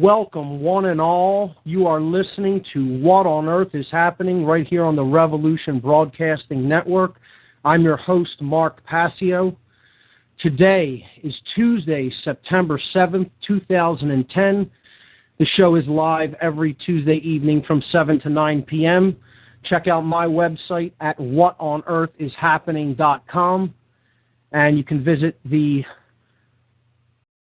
Welcome, one and all. You are listening to What on Earth is Happening right here on the Revolution Broadcasting Network. I'm your host, Mark Passio. Today is Tuesday, September 7th, 2010. The show is live every Tuesday evening from 7 to 9 p.m. Check out my website at whatonearthishappening.com, and you can visit the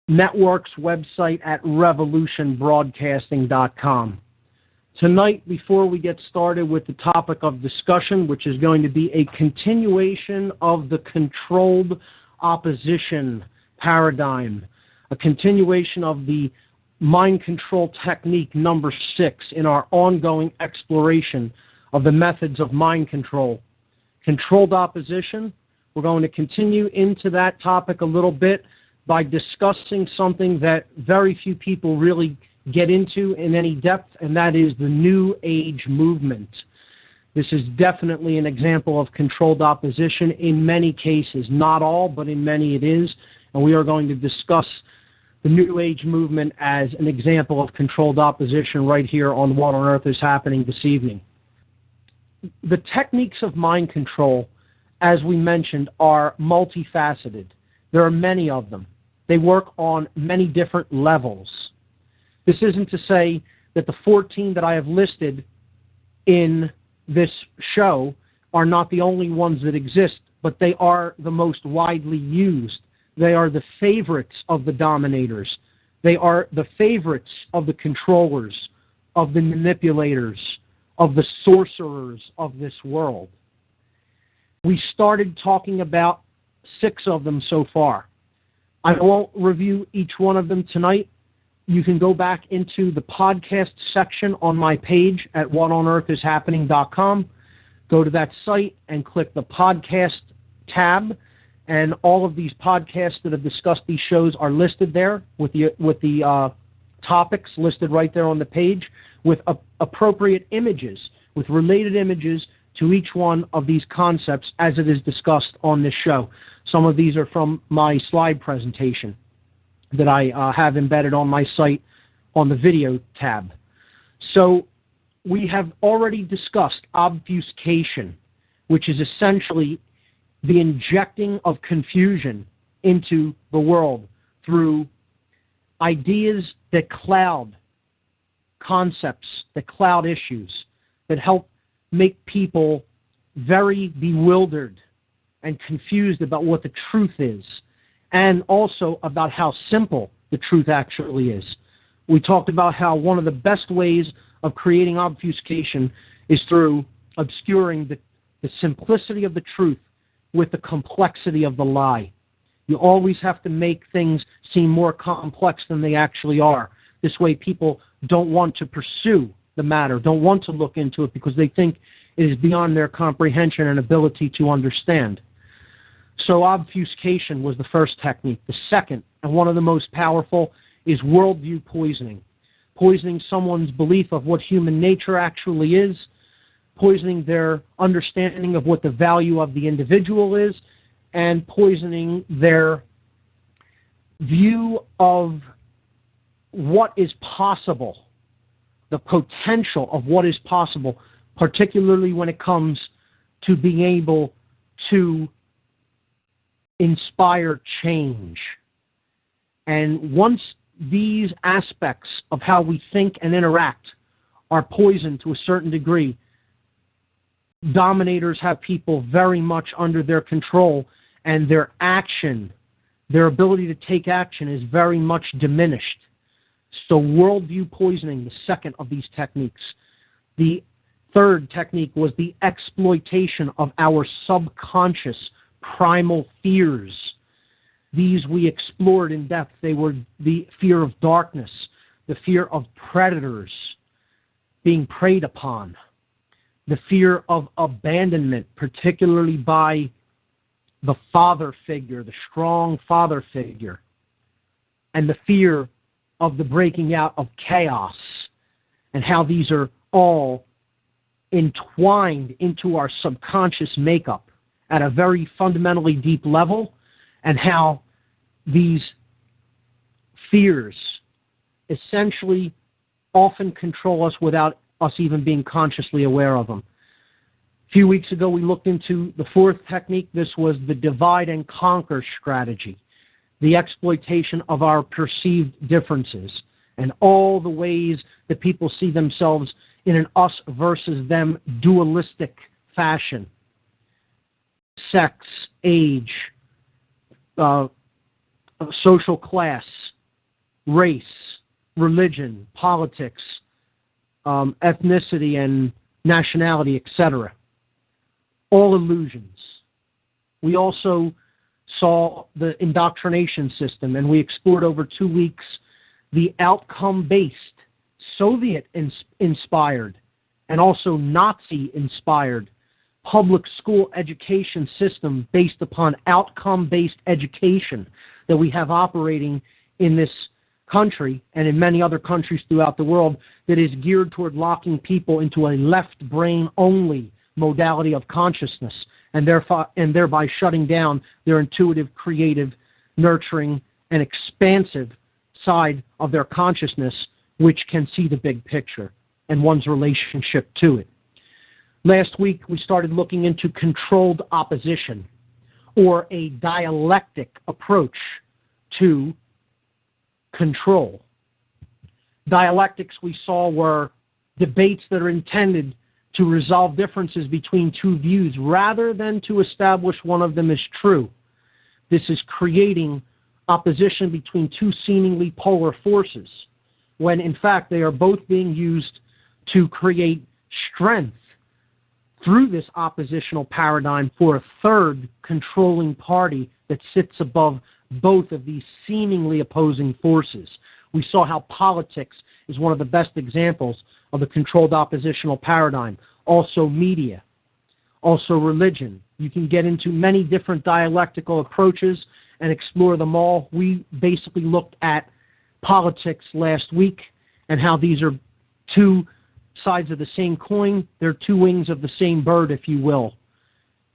network's website at revolutionbroadcasting.com. Tonight, before we get started with the topic of discussion, which is going to be a continuation of the controlled opposition paradigm, a continuation of the mind control technique number 6 in our ongoing exploration of the methods of mind control. Controlled opposition, we're going to continue into that topic a little bit by discussing something that very few people really get into in any depth, and that is the New Age movement. This is definitely an example of controlled opposition in many cases. Not all, but in many it is. And we are going to discuss the New Age movement as an example of controlled opposition right here on What on Earth is Happening this evening. The techniques of mind control, as we mentioned, are multifaceted. There are many of them. They work on many different levels. This isn't to say that the 14 that I have listed in this show are not the only ones that exist, but they are the most widely used. They are the favorites of the dominators. They are the favorites of the controllers, of the manipulators, of the sorcerers of this world. We started talking about 6 of them so far. I won't review each one of them tonight. You can go back into the podcast section on my page at whatonearthishappening.com. Go to that site and click the podcast tab, and all of these podcasts that have discussed these shows are listed there with the topics listed right there on the page with appropriate images, with related images to each one of these concepts as it is discussed on this show. Some of these are from my slide presentation that I have embedded on my site on the video tab. So we have already discussed obfuscation, which is essentially the injecting of confusion into the world through ideas that cloud concepts, that cloud issues, that help make people very bewildered and confused about what the truth is, and also about how simple the truth actually is. We talked about how one of the best ways of creating obfuscation is through obscuring the simplicity of the truth with the complexity of the lie. You always have to make things seem more complex than they actually are. This way people don't want to pursue the matter, don't want to look into it because they think it is beyond their comprehension and ability to understand. So obfuscation was the first technique. The second, and one of the most powerful, is worldview poisoning. Poisoning someone's belief of what human nature actually is, poisoning their understanding of what the value of the individual is, and poisoning their view of what is possible, the potential of what is possible, particularly when it comes to being able to inspire change. And once these aspects of how we think and interact are poisoned to a certain degree, dominators have people very much under their control, and their action, their ability to take action is very much diminished. So worldview poisoning, the second of these techniques. The third technique was the exploitation of our subconscious primal fears. These we explored in depth. They were the fear of darkness, the fear of predators being preyed upon, the fear of abandonment, particularly by the father figure, the strong father figure, and the fear of the breaking out of chaos, and how these are all entwined into our subconscious makeup at a very fundamentally deep level, and how these fears essentially often control us without us even being consciously aware of them. A few weeks ago, we looked into the fourth technique. This was the divide and conquer strategy, the exploitation of our perceived differences and all the ways that people see themselves in an us versus them dualistic fashion. Sex, age, social class, race, religion, politics, ethnicity and nationality, etc. All illusions. We also saw the indoctrination system, and we explored over 2 weeks the outcome-based, Soviet-inspired, and also Nazi-inspired public school education system based upon outcome-based education that we have operating in this country and in many other countries throughout the world, that is geared toward locking people into a left brain only modality of consciousness, and thereby shutting down their intuitive, creative, nurturing, and expansive side of their consciousness, which can see the big picture and one's relationship to it. Last week, we started looking into controlled opposition, or a dialectic approach to control. Dialectics, we saw, were debates that are intended to resolve differences between two views rather than to establish one of them as true. This is creating opposition between two seemingly polar forces, when in fact they are both being used to create strength through this oppositional paradigm for a third controlling party that sits above both of these seemingly opposing forces. We saw how politics is one of the best examples of the controlled oppositional paradigm. Also media, also religion. You can get into many different dialectical approaches and explore them all. We basically looked at politics last week and how these are two sides of the same coin. They're two wings of the same bird, if you will.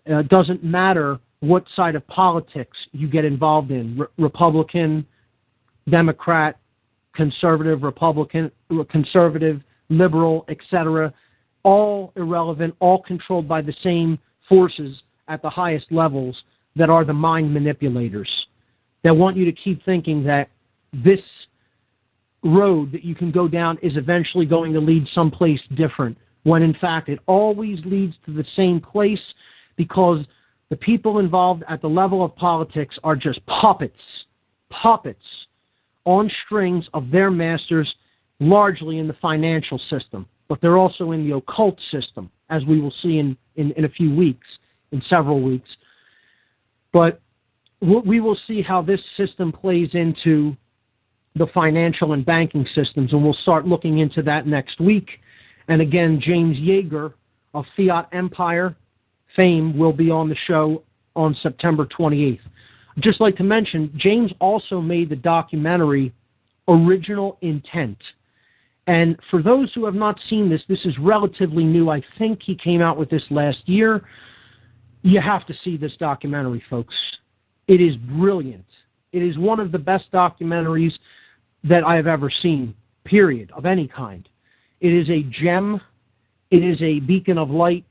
It doesn't matter what side of politics you get involved in, Republican, Democrat, conservative, Republican, conservative, liberal, etc., all irrelevant, all controlled by the same forces at the highest levels that are the mind manipulators, that want you to keep thinking that this road that you can go down is eventually going to lead someplace different, when in fact it always leads to the same place, because the people involved at the level of politics are just puppets on strings of their masters, largely in the financial system, but they're also in the occult system, as we will see in a few weeks, in several weeks. But we will see how this system plays into the financial and banking systems, and we'll start looking into that next week. And again, James Yeager of Fiat Empire fame will be on the show on September 28th. I'd just like to mention, James also made the documentary Original Intent. And for those who have not seen this, this is relatively new. I think he came out with this last year. You have to see this documentary, folks. It is brilliant. It is one of the best documentaries that I have ever seen, period, of any kind. It is a gem. It is a beacon of light.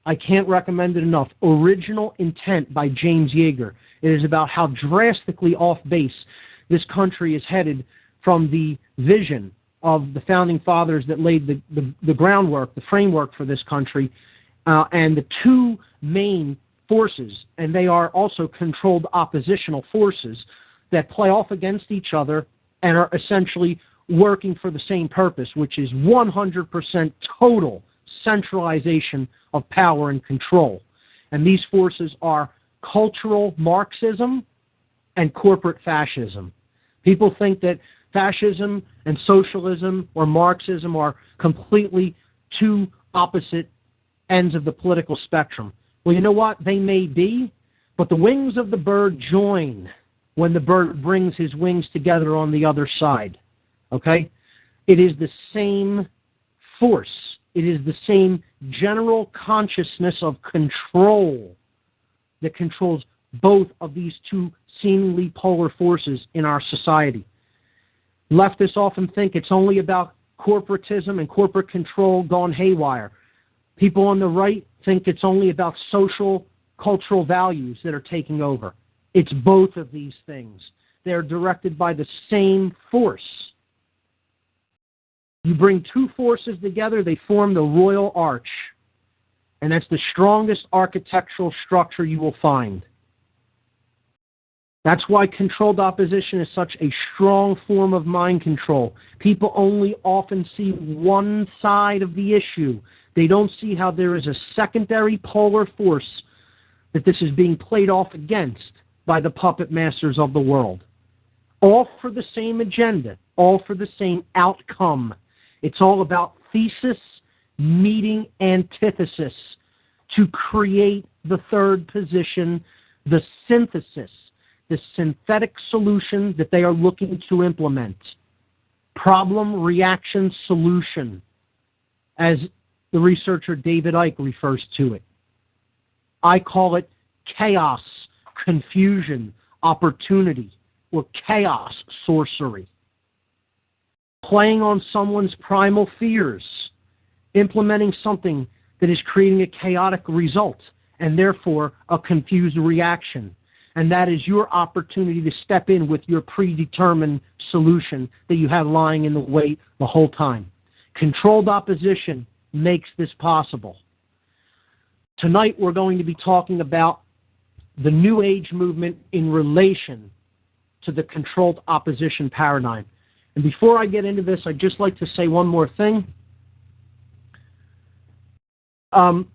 I can't recommend it enough. Original Intent by James Yeager. It is about how drastically off base this country is headed from the vision of the founding fathers that laid the groundwork, the framework for this country, and the two main forces, and they are also controlled oppositional forces that play off against each other and are essentially working for the same purpose, which is 100% total centralization of power and control. And these forces are cultural Marxism and corporate fascism. People think that fascism and socialism or Marxism are completely two opposite ends of the political spectrum. Well, you know what? They may be, but the wings of the bird join when the bird brings his wings together on the other side. Okay? It is the same force. It is the same general consciousness of control that controls both of these two seemingly polar forces in our society. Leftists often think it's only about corporatism and corporate control gone haywire. People on the right think it's only about social, cultural values that are taking over. It's both of these things. They're directed by the same force. You bring two forces together, they form the Royal Arch. And that's the strongest architectural structure you will find. That's why controlled opposition is such a strong form of mind control. People only often see one side of the issue. They don't see how there is a secondary polar force that this is being played off against by the puppet masters of the world. All for the same agenda, all for the same outcome. It's all about thesis meeting antithesis to create the third position, the synthesis, the synthetic solution that they are looking to implement. Problem, reaction, solution, as the researcher David Icke refers to it. I call it chaos, confusion, opportunity, or chaos sorcery. Playing on someone's primal fears, implementing something that is creating a chaotic result and therefore a confused reaction. And that is your opportunity to step in with your predetermined solution that you have lying in the wait the whole time. Controlled opposition makes this possible. Tonight we're going to be talking about the New Age movement in relation to the controlled opposition paradigm. And before I get into this, I'd just like to say one more thing.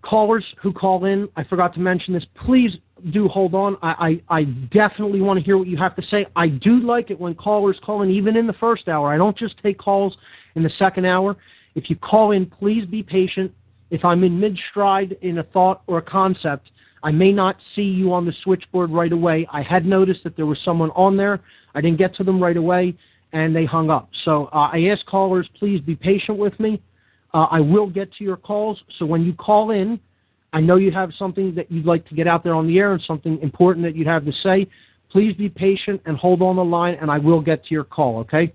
Callers who call in, I forgot to mention this, please do hold on. I definitely want to hear what you have to say. I do like it when callers call in, even in the first hour. I don't just take calls in the second hour. If you call in, please be patient. If I'm in mid-stride in a thought or a concept, I may not see you on the switchboard right away. I had noticed that there was someone on there. I didn't get to them right away, and they hung up. So I ask callers, please be patient with me. I will get to your calls, so when you call in, I know you have something that you'd like to get out there on the air and something important that you'd have to say. Please be patient and hold on the line, and I will get to your call, okay?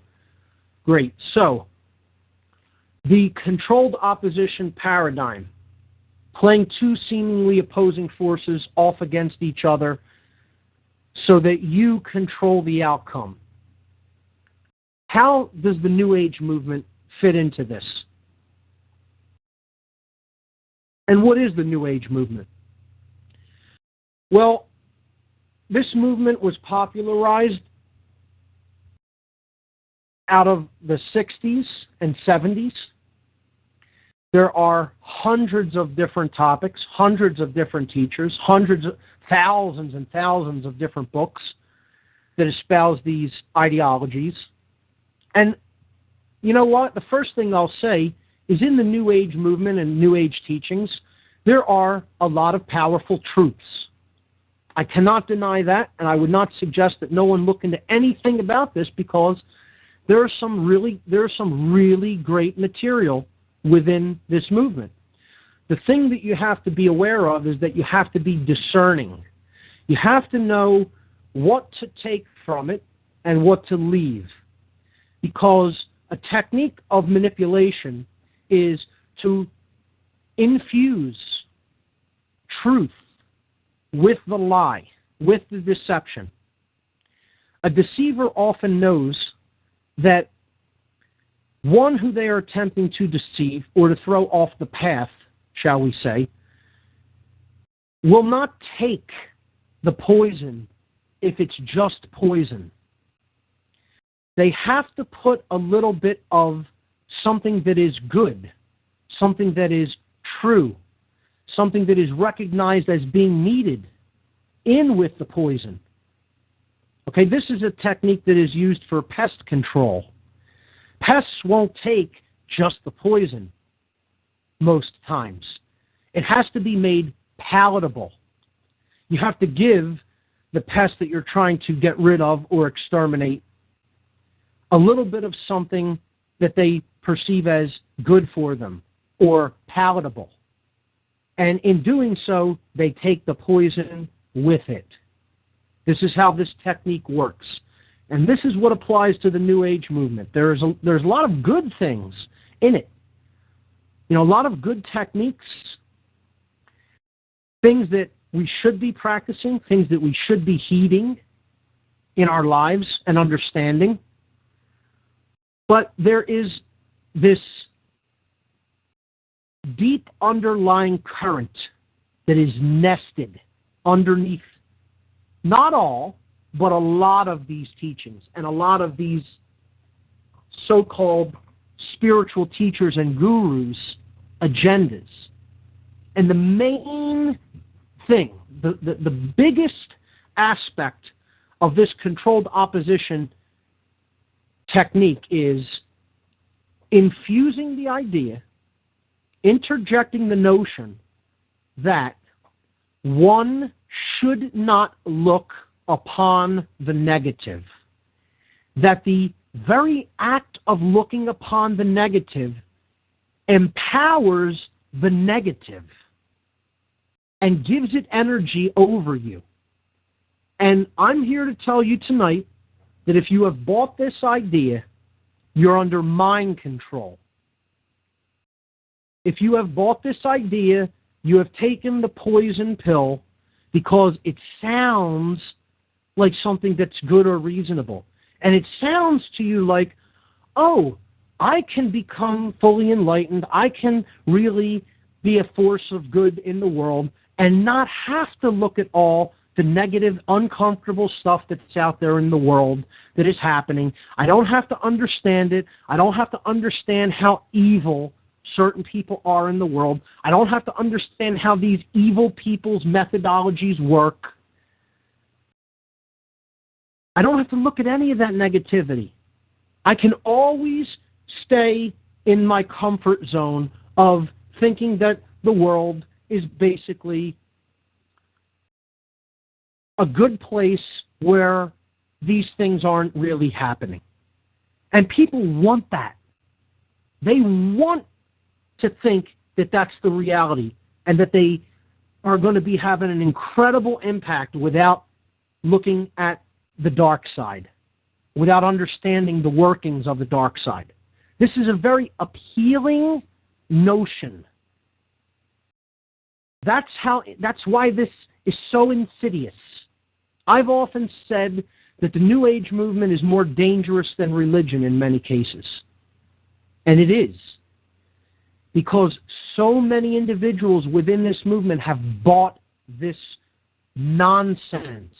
Great. So, the controlled opposition paradigm, playing two seemingly opposing forces off against each other so that you control the outcome. How does the New Age movement fit into this? And what is the New Age movement? Well, this movement was popularized out of the 60s and 70s. There are hundreds of different topics, hundreds of different teachers, thousands and thousands of different books that espouse these ideologies. And you know what? The first thing I'll say is in the New Age movement and New Age teachings, there are a lot of powerful truths. I cannot deny that, and I would not suggest that no one look into anything about this because there's some really great material within this movement. The thing that you have to be aware of is that you have to be discerning. You have to know what to take from it and what to leave. Because a technique of manipulation is to infuse truth with the lie, with the deception. A deceiver often knows that one who they are attempting to deceive or to throw off the path, shall we say, will not take the poison if it's just poison. They have to put a little bit of something that is good, something that is true, something that is recognized as being needed in with the poison. Okay, this is a technique that is used for pest control. Pests won't take just the poison most times. It has to be made palatable. You have to give the pest that you're trying to get rid of or exterminate a little bit of something that they perceive as good for them or palatable. And in doing so, they take the poison with it. This is how this technique works. And this is what applies to the New Age movement. There's a lot of good things in it. A lot of good techniques, things that we should be practicing, things that we should be heeding in our lives and understanding. But there is this deep underlying current that is nested underneath not all, but a lot of these teachings and a lot of these so-called spiritual teachers and gurus' agendas. And the main thing, the biggest aspect of this controlled opposition technique is infusing the idea, interjecting the notion that one should not look upon the negative, that the very act of looking upon the negative empowers the negative and gives it energy over you. And I'm here to tell you tonight that if you have bought this idea, you're under mind control. If you have bought this idea, you have taken the poison pill because it sounds like something that's good or reasonable. And it sounds to you like, oh, I can become fully enlightened. I can really be a force of good in the world and not have to look at all the negative, uncomfortable stuff that's out there in the world that is happening. I don't have to understand it. I don't have to understand how evil certain people are in the world. I don't have to understand how these evil people's methodologies work. I don't have to look at any of that negativity. I can always stay in my comfort zone of thinking that the world is basically a good place where these things aren't really happening. And people want that. They want to think that that's the reality and that they are going to be having an incredible impact without looking at the dark side, without understanding the workings of the dark side. This is a very appealing notion. That's why this is so insidious. I've often said that the New Age movement is more dangerous than religion in many cases. And it is. Because so many individuals within this movement have bought this nonsense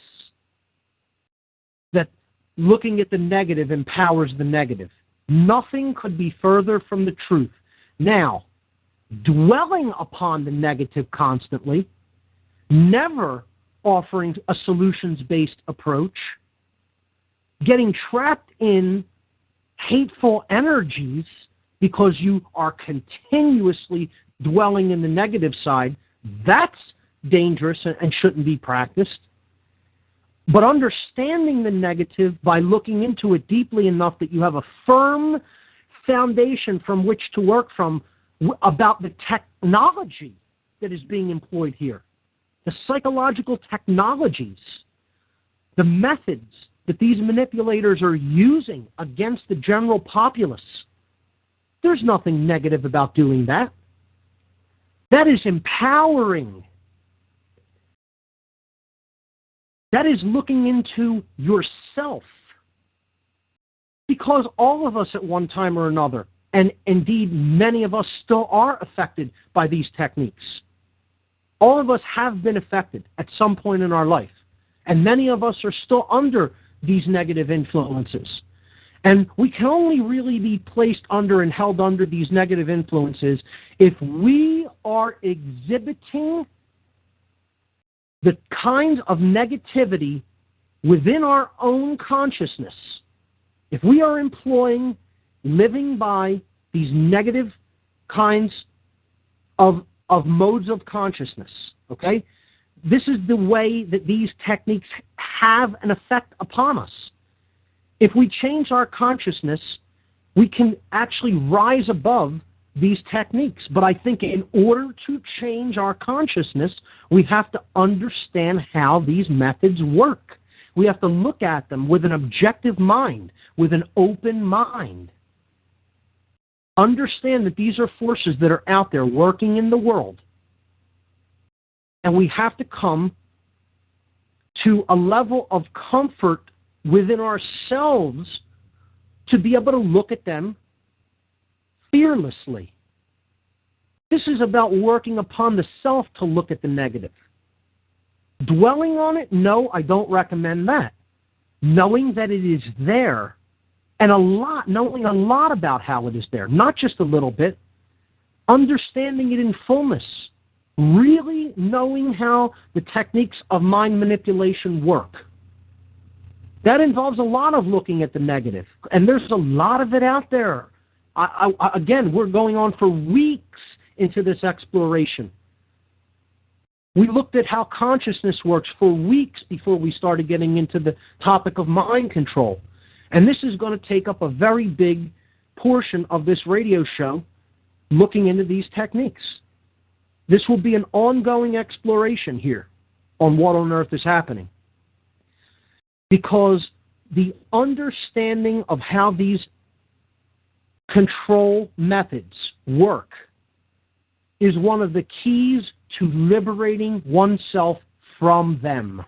that looking at the negative empowers the negative. Nothing could be further from the truth. Now, dwelling upon the negative constantly, never offering a solutions-based approach, getting trapped in hateful energies because you are continuously dwelling in the negative side, that's dangerous and shouldn't be practiced. But understanding the negative by looking into it deeply enough that you have a firm foundation from which to work from about the technology that is being employed here, the psychological technologies, the methods that these manipulators are using against the general populace. There's nothing negative about doing that. That is empowering. That is looking into yourself. Because all of us at one time or another, and indeed many of us still are affected by these techniques. All of us have been affected at some point in our life. And many of us are still under these negative influences. And we can only really be placed under and held under these negative influences if we are exhibiting the kinds of negativity within our own consciousness. If we are employing, living by these negative kinds of modes of consciousness, okay? This is the way that these techniques have an effect upon us. If we change our consciousness, we can actually rise above these techniques. But I think in order to change our consciousness, we have to understand how these methods work. We have to look at them with an objective mind, with an open mind. Understand that these are forces that are out there working in the world. And we have to come to a level of comfort within ourselves to be able to look at them fearlessly. This is about working upon the self to look at the negative. Dwelling on it, no, I don't recommend that. Knowing that it is there, and knowing a lot about how it is there, not just a little bit, understanding it in fullness, really knowing how the techniques of mind manipulation work. That involves a lot of looking at the negative, and there's a lot of it out there. Again, we're going on for weeks into this exploration. We looked at how consciousness works for weeks before we started getting into the topic of mind control. And this is going to take up a very big portion of this radio show, looking into these techniques. This will be an ongoing exploration here on what on earth is happening. Because the understanding of how these control methods work is one of the keys to liberating oneself from them.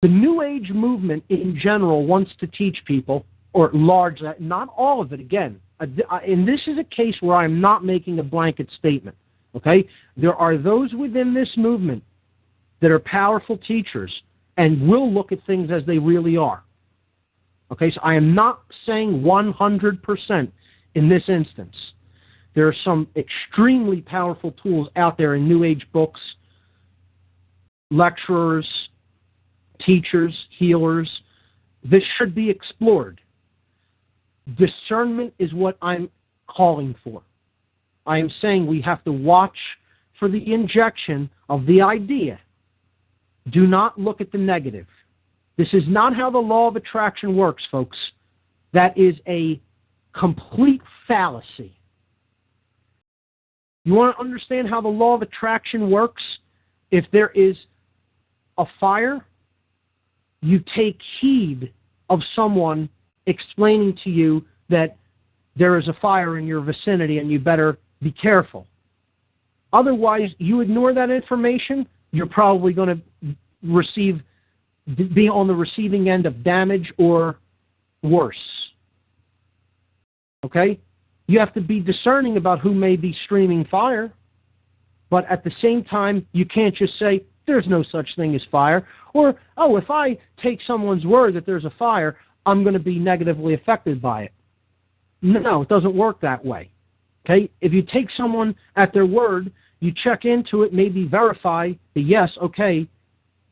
The New Age movement in general wants to teach people, or not all of it again, and this is a case where I'm not making a blanket statement, okay? There are those within this movement that are powerful teachers and will look at things as they really are. Okay, so I am not saying 100% in this instance. There are some extremely powerful tools out there in New Age books, lecturers, teachers, healers. This should be explored. Discernment is what I'm calling for. I am saying we have to watch for the injection of the idea. Do not look at the negative. This is not how the law of attraction works, folks. That is a complete fallacy. You want to understand how the law of attraction works? If there is a fire, you take heed of someone explaining to you that there is a fire in your vicinity and you better be careful. Otherwise, you ignore that information, you're probably going to be on the receiving end of damage or worse. Okay? You have to be discerning about who may be streaming fire, but at the same time, you can't just say, there's no such thing as fire, or, oh, if I take someone's word that there's a fire, I'm going to be negatively affected by it. No, it doesn't work that way. Okay? If you take someone at their word, you check into it, maybe verify that, yes, okay,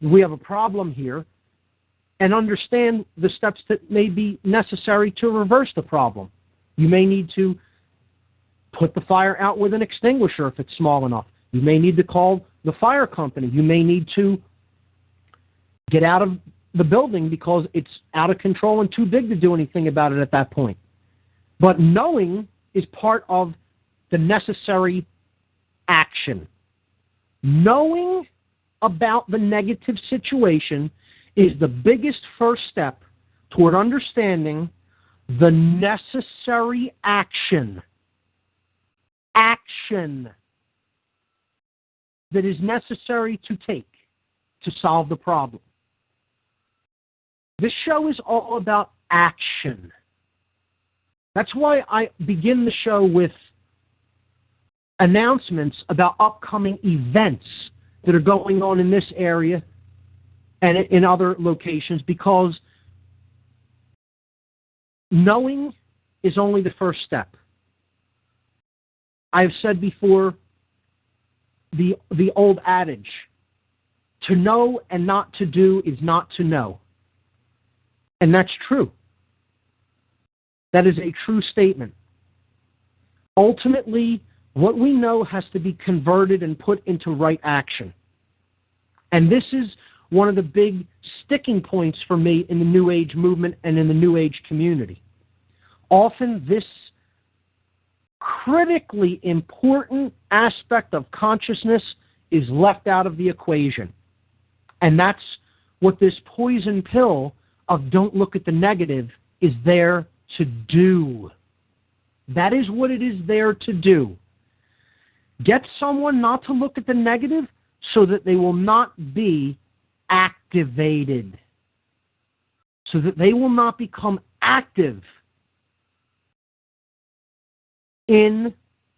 we have a problem here, and understand the steps that may be necessary to reverse the problem. You may need to put the fire out with an extinguisher if it's small enough. You may need to call the fire company. You may need to get out of the building because it's out of control and too big to do anything about it at that point. But knowing is part of the necessary action. Knowing about the negative situation is the biggest first step toward understanding the necessary action that is necessary to take to solve the problem. This show is all about action. That's why I begin the show with announcements about upcoming events that are going on in this area and in other locations, because knowing is only the first step. I've said before the old adage, to know and not to do is not to know. And that's true. That is a true statement. Ultimately, what we know has to be converted and put into right action. And this is one of the big sticking points for me in the New Age movement and in the New Age community. Often this critically important aspect of consciousness is left out of the equation. And that's what this poison pill of don't look at the negative is there to do. That is what it is there to do. Get someone not to look at the negative so that they will not be activated, so that they will not become active in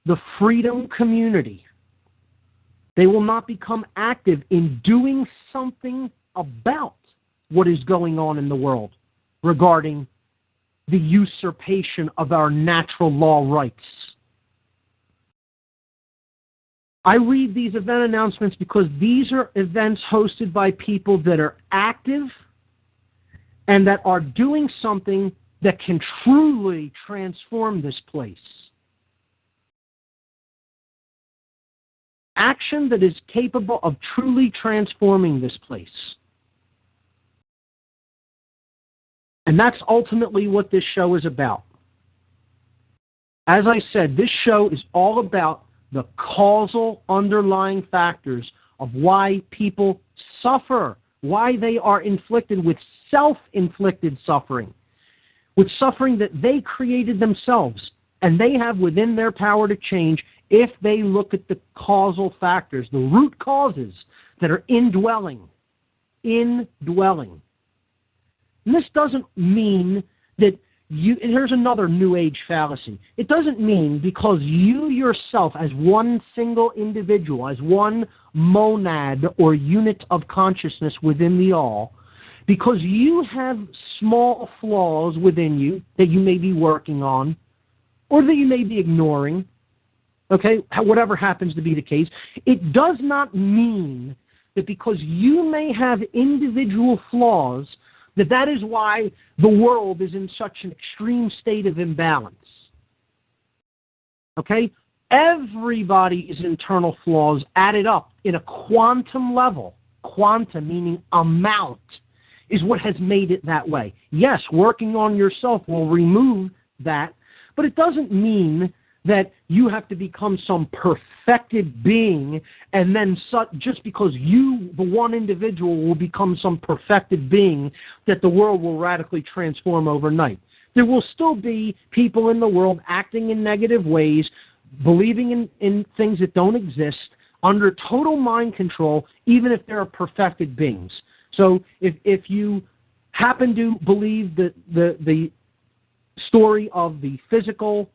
the freedom community. They will not become active in doing something about what is going on in the world regarding the usurpation of our natural law rights. I read these event announcements because these are events hosted by people that are active and that are doing something that can truly transform this place. Action that is capable of truly transforming this place. And that's ultimately what this show is about. As I said, this show is all about the causal underlying factors of why people suffer, why they are inflicted with self-inflicted suffering, with suffering that they created themselves, and they have within their power to change if they look at the causal factors, the root causes that are indwelling. And this doesn't mean that you, and here's another New Age fallacy. It doesn't mean because you yourself, as one single individual, as one monad or unit of consciousness within the all, because you have small flaws within you that you may be working on or that you may be ignoring, okay, whatever happens to be the case, it does not mean that because you may have individual flaws that is why the world is in such an extreme state of imbalance. Okay? Everybody's internal flaws added up in a quantum level, quantum meaning amount, is what has made it that way. Yes, working on yourself will remove that, but it doesn't mean that you have to become some perfected being and then just because you, the one individual, will become some perfected being that the world will radically transform overnight. There will still be people in the world acting in negative ways, believing in things that don't exist, under total mind control, even if they're perfected beings. So if you happen to believe that the story of the physical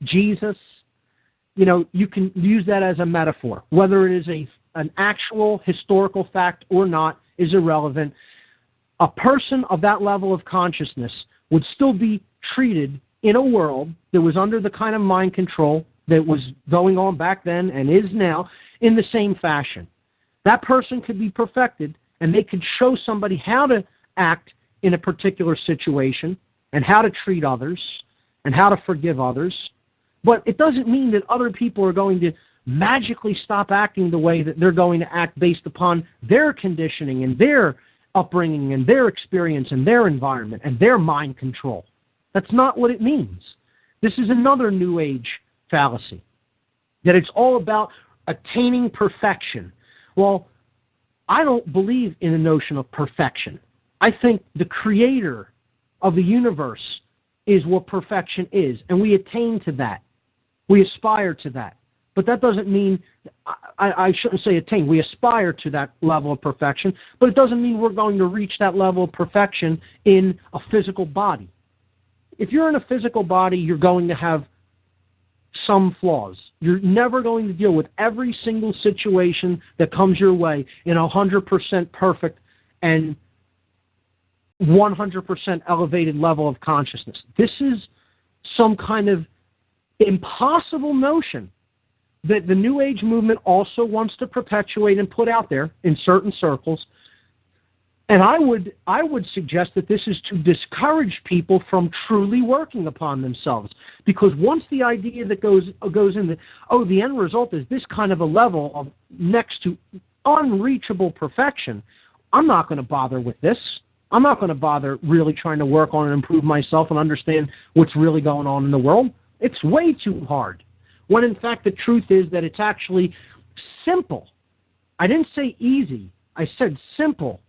Jesus, you know, you can use that as a metaphor. Whether it is an actual historical fact or not is irrelevant. A person of that level of consciousness would still be treated in a world that was under the kind of mind control that was going on back then and is now in the same fashion. That person could be perfected and they could show somebody how to act in a particular situation and how to treat others and how to forgive others. But it doesn't mean that other people are going to magically stop acting the way that they're going to act based upon their conditioning and their upbringing and their experience and their environment and their mind control. That's not what it means. This is another New Age fallacy, that it's all about attaining perfection. Well, I don't believe in the notion of perfection. I think the creator of the universe is what perfection is, and we attain to that. We aspire to that. But that doesn't mean, I shouldn't say attain, we aspire to that level of perfection, but it doesn't mean we're going to reach that level of perfection in a physical body. If you're in a physical body, you're going to have some flaws. You're never going to deal with every single situation that comes your way in 100% perfect and 100% elevated level of consciousness. This is some kind of impossible notion that the New Age movement also wants to perpetuate and put out there in certain circles. And I would suggest that this is to discourage people from truly working upon themselves. Because once the idea that goes in that, oh, the end result is this kind of a level of next to unreachable perfection, I'm not going to bother with this. I'm not going to bother really trying to work on and improve myself and understand what's really going on in the world. It's way too hard. When in fact the truth is that it's actually simple. I didn't say easy. I said simple.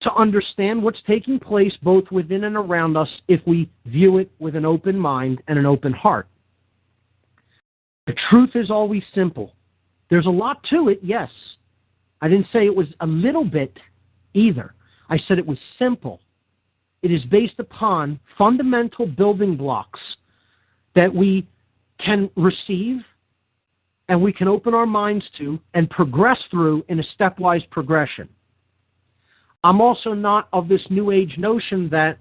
to understand what's taking place both within and around us if we view it with an open mind and an open heart. The truth is always simple. There's a lot to it, yes. I didn't say it was a little bit either. I said it was simple. It is based upon fundamental building blocks that we can receive and we can open our minds to and progress through in a stepwise progression. I'm also not of this New Age notion that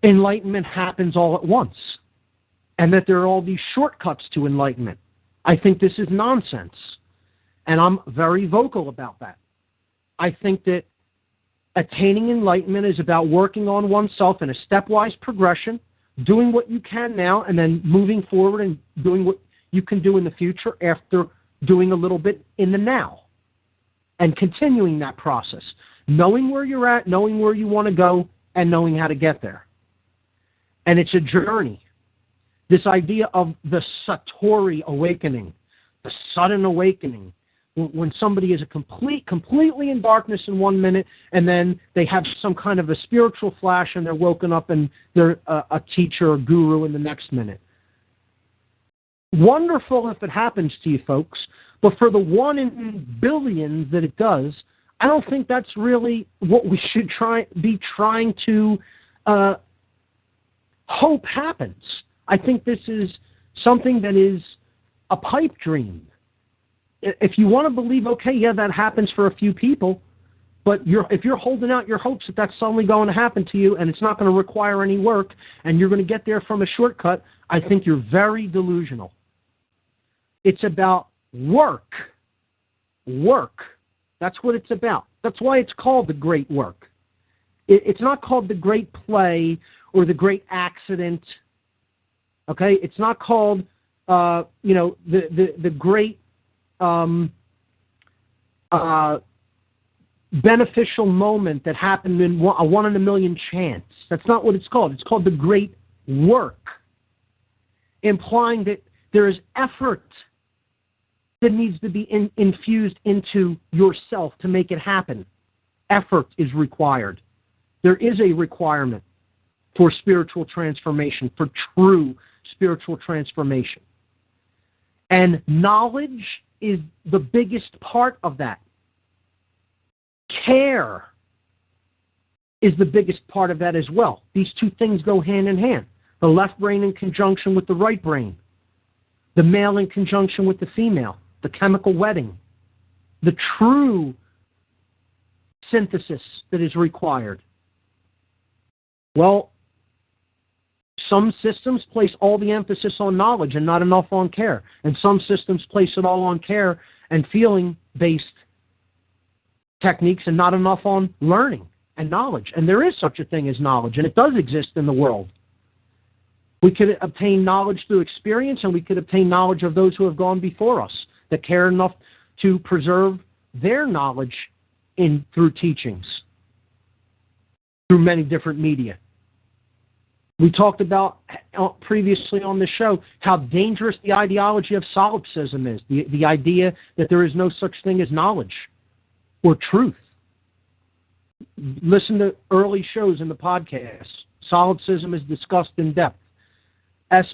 enlightenment happens all at once and that there are all these shortcuts to enlightenment. I think this is nonsense, and I'm very vocal about that. I think that attaining enlightenment is about working on oneself in a stepwise progression, doing what you can now, and then moving forward and doing what you can do in the future after doing a little bit in the now, and continuing that process, knowing where you're at, knowing where you want to go, and knowing how to get there. And it's a journey. This idea of the Satori awakening, the sudden awakening, when somebody is completely in darkness in 1 minute, and then they have some kind of a spiritual flash and they're woken up and they're a teacher or guru in the next minute. Wonderful if it happens to you folks, but for the 1 in billions that it does, I don't think that's really what we should be trying to hope happens. I think this is something that is a pipe dream. If you want to believe, okay, yeah, that happens for a few people, but if you're holding out your hopes that that's suddenly going to happen to you and it's not going to require any work and you're going to get there from a shortcut, I think you're very delusional. It's about work. Work. That's what it's about. That's why it's called the great work. It's not called the great play or the great accident. Okay? It's not called, the great beneficial moment that happened in a 1 in a million chance. That's not what it's called. It's called the great work, implying that there is effort that needs to be infused into yourself to make it happen. Effort is required. There is a requirement for spiritual transformation, for true spiritual transformation. And knowledge is the biggest part of that. Care is the biggest part of that as well. These two things go hand in hand. The left brain in conjunction with the right brain. The male in conjunction with the female. The chemical wedding. The true synthesis that is required. Well, some systems place all the emphasis on knowledge and not enough on care. And some systems place it all on care and feeling-based techniques and not enough on learning and knowledge. And there is such a thing as knowledge, and it does exist in the world. We could obtain knowledge through experience, and we could obtain knowledge of those who have gone before us that care enough to preserve their knowledge through teachings, through many different media. We talked about previously on the show how dangerous the ideology of solipsism is, the idea that there is no such thing as knowledge or truth. Listen to early shows in the podcast. Solipsism is discussed in depth.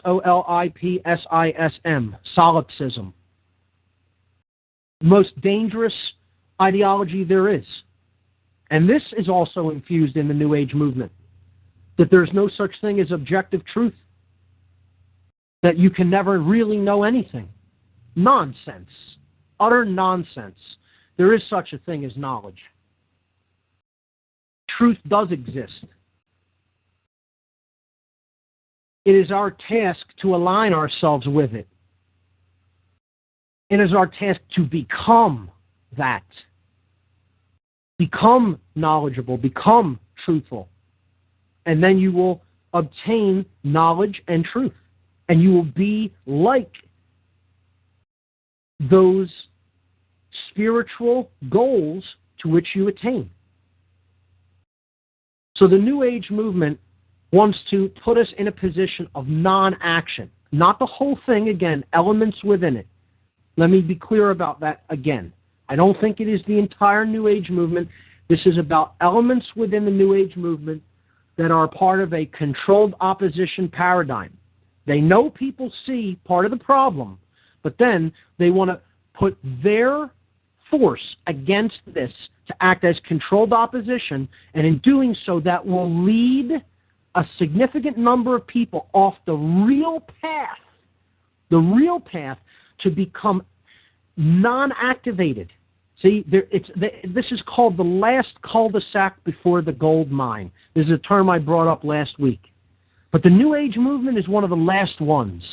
Solipsism. Solipsism. Most dangerous ideology there is. And this is also infused in the New Age movement. That there's no such thing as objective truth. That you can never really know anything. Nonsense. Utter nonsense. There is such a thing as knowledge. Truth does exist. It is our task to align ourselves with it. It is our task to become that. Become knowledgeable. Become truthful. And then you will obtain knowledge and truth. And you will be like those spiritual goals to which you attain. So the New Age movement wants to put us in a position of non-action. Not the whole thing, again, elements within it. Let me be clear about that again. I don't think it is the entire New Age movement. This is about elements within the New Age movement that are part of a controlled opposition paradigm. They know people see part of the problem, but then they want to put their force against this to act as controlled opposition, and in doing so, that will lead a significant number of people off the real path to become non-activated. See, this is called the last cul-de-sac before the gold mine. This is a term I brought up last week. But the New Age movement is one of the last ones.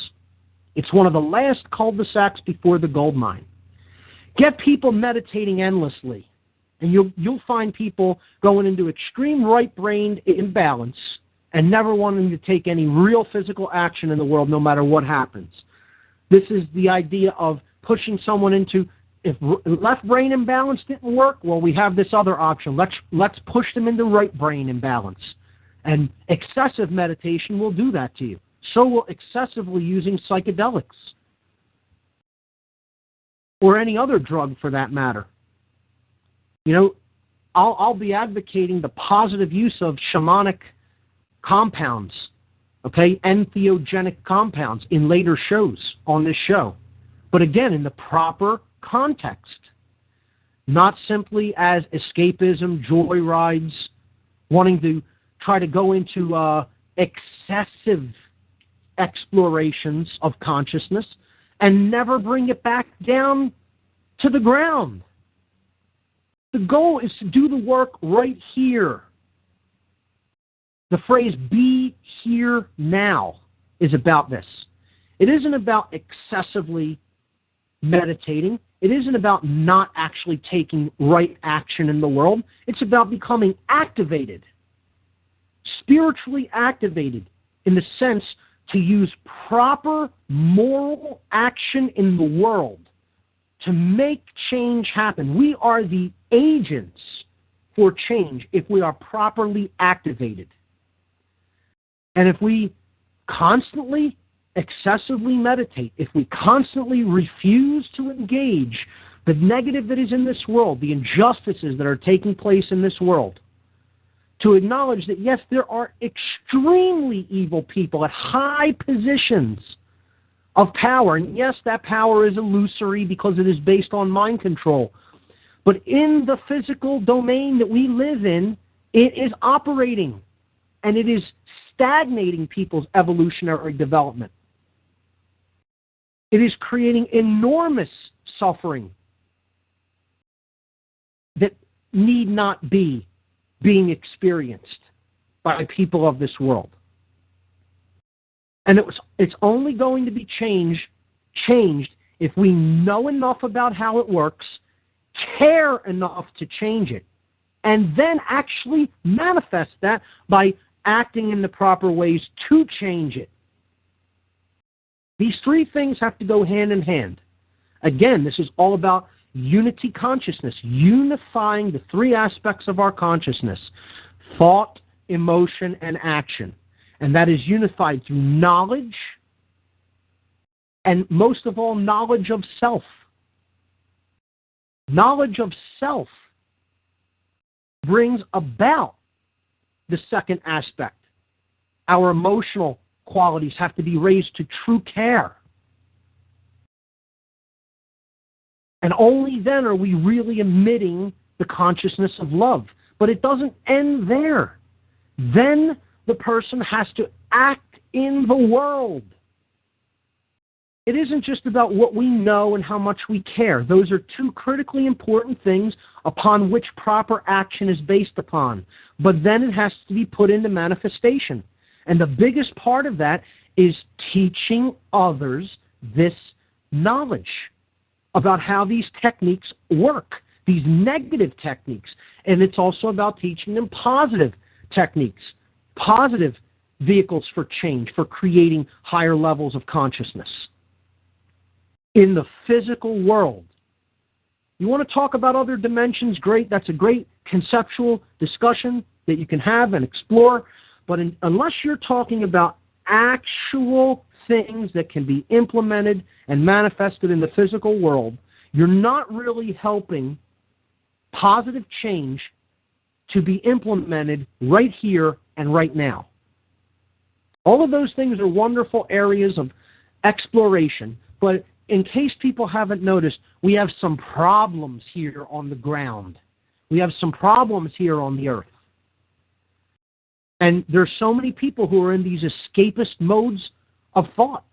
It's one of the last cul-de-sacs before the gold mine. Get people meditating endlessly, and you'll find people going into extreme right-brained imbalance and never wanting to take any real physical action in the world no matter what happens. This is the idea of pushing someone into, if left brain imbalance didn't work, well, we have this other option. Let's push them into right brain imbalance. And excessive meditation will do that to you. So will excessively using psychedelics. Or any other drug for that matter. You know, I'll be advocating the positive use of shamanic compounds, okay, entheogenic compounds in later shows on this show. But again, in the proper context. Not simply as escapism, joy rides, wanting to try to go into excessive explorations of consciousness and never bring it back down to the ground. The goal is to do the work right here. The phrase, be here now, is about this. It isn't about excessively meditating. It isn't about not actually taking right action in the world. It's about becoming activated, spiritually activated, in the sense to use proper moral action in the world to make change happen. We are the agents for change if we are properly activated. And if we constantly, excessively meditate, if we constantly refuse to engage the negative that is in this world, the injustices that are taking place in this world, to acknowledge that, yes, there are extremely evil people at high positions of power, and yes, that power is illusory because it is based on mind control. But in the physical domain that we live in, it is operating, and it is stagnating people's evolutionary development. It is creating enormous suffering that need not be being experienced by people of this world. And it's only going to be changed if we know enough about how it works, care enough to change it, and then actually manifest that by acting in the proper ways to change it. These three things have to go hand in hand. Again, this is all about unity consciousness, unifying the three aspects of our consciousness: thought, emotion, and action. And that is unified through knowledge, and most of all, knowledge of self. Knowledge of self brings about the second aspect. Our emotional qualities have to be raised to true care. And only then are we really emitting the consciousness of love. But it doesn't end there. Then the person has to act in the world. It isn't just about what we know and how much we care. Those are two critically important things upon which proper action is based upon. But then it has to be put into manifestation. And the biggest part of that is teaching others this knowledge about how these techniques work, these negative techniques. And it's also about teaching them positive techniques, positive vehicles for change, for creating higher levels of consciousness. In the physical world, you want to talk about other dimensions, great. That's a great conceptual discussion that you can have and explore. But unless you're talking about actual things that can be implemented and manifested in the physical world, you're not really helping positive change to be implemented right here and right now. All of those things are wonderful areas of exploration, but in case people haven't noticed, we have some problems here on the ground. We have some problems here on the earth. And there's so many people who are in these escapist modes of thought.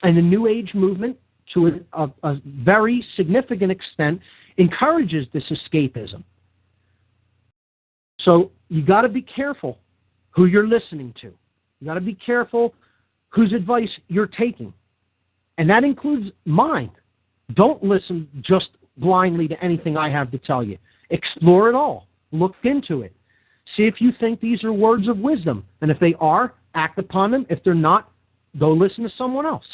And the New Age movement, to a very significant extent, encourages this escapism. So you got to be careful who you're listening to. You got to be careful whose advice you're taking. And that includes mine. Don't listen just blindly to anything I have to tell you. Explore it all. Look into it. See if you think these are words of wisdom. And if they are, act upon them. If they're not, go listen to someone else.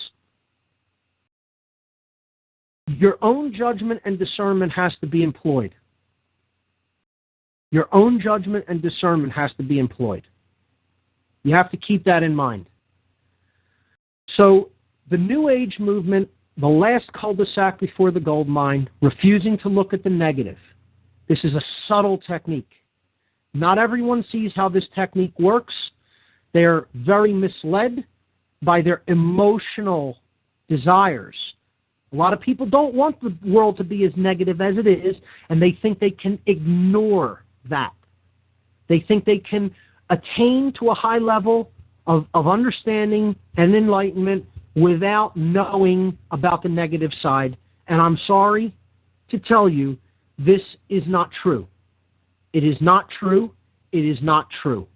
Your own judgment and discernment has to be employed. Your own judgment and discernment has to be employed. You have to keep that in mind. So the New Age movement, the last cul-de-sac before the gold mine, refusing to look at the negative. This is a subtle technique. Not everyone sees how this technique works. They're very misled by their emotional desires. A lot of people don't want the world to be as negative as it is, and they think they can ignore that. They think they can attain to a high level of understanding and enlightenment without knowing about the negative side. And I'm sorry to tell you, this is not true. It is not true. It is not true.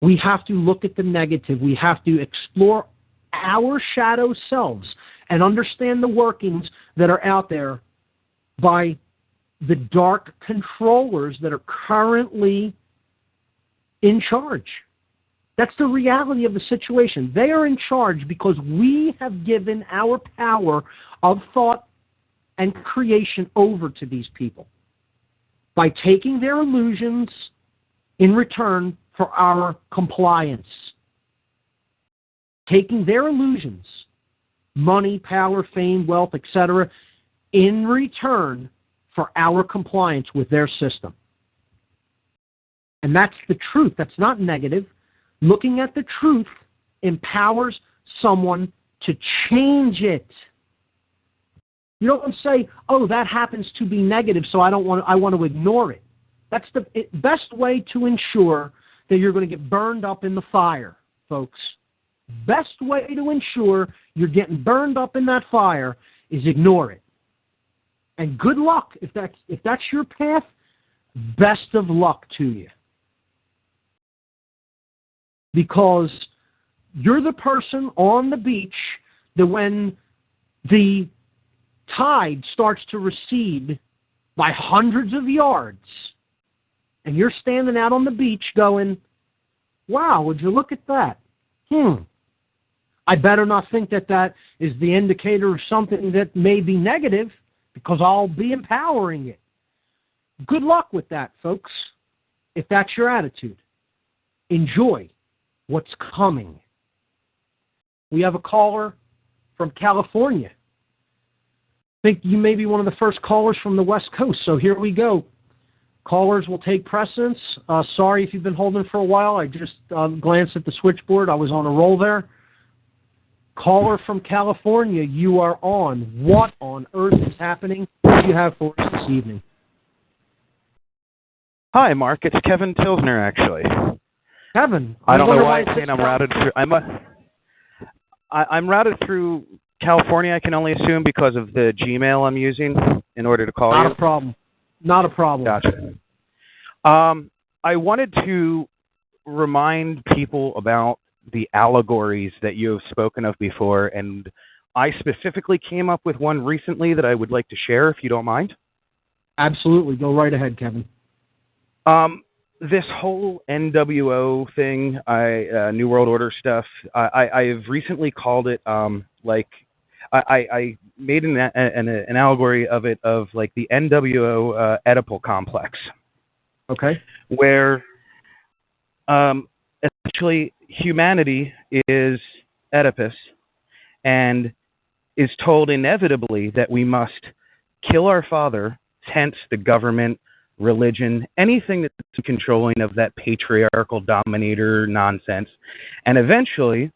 We have to look at the negative. We have to explore our shadow selves and understand the workings that are out there by the dark controllers that are currently in charge. That's the reality of the situation. They are in charge because we have given our power of thought and creation over to these people by taking their illusions in return for our compliance. Taking their illusions, money, power, fame, wealth, etc., in return for our compliance with their system. And that's the truth. That's not negative. Looking at the truth empowers someone to change it. You don't say, oh, that happens to be negative, so I want to ignore it. That's the best way to ensure that you're going to get burned up in the fire, folks. Best way to ensure you're getting burned up in that fire is ignore it. And good luck if that's your path. Best of luck to you. Because you're the person on the beach that when the tide starts to recede by hundreds of yards, and you're standing out on the beach going, wow, would you look at that? I better not think that is the indicator of something that may be negative, because I'll be empowering it. Good luck with that, folks, if that's your attitude. Enjoy what's coming. We have a caller from California. I think you may be one of the first callers from the West Coast, so here we go. Callers will take precedence. Sorry if you've been holding for a while. I just glanced at the switchboard. I was on a roll there. Caller from California, you are on. What on earth is happening? What do you have for us this evening? Hi, Mark. It's Kevin Tilsner, actually. Kevin. I don't know why it's saying I'm routed through. I'm routed through California, I can only assume, because of the Gmail I'm using in order to call you. Not a problem. Not a problem. Gotcha. I wanted to remind people about the allegories that you have spoken of before, and I specifically came up with one recently that I would like to share, if you don't mind. Absolutely. Go right ahead, Kevin. This whole NWO thing, New World Order stuff, I've recently called it, I made an allegory of it, of like the NWO Oedipal complex. Okay. Where essentially humanity is Oedipus and is told inevitably that we must kill our father, hence the government religion, anything that's controlling of that patriarchal dominator nonsense, and eventually,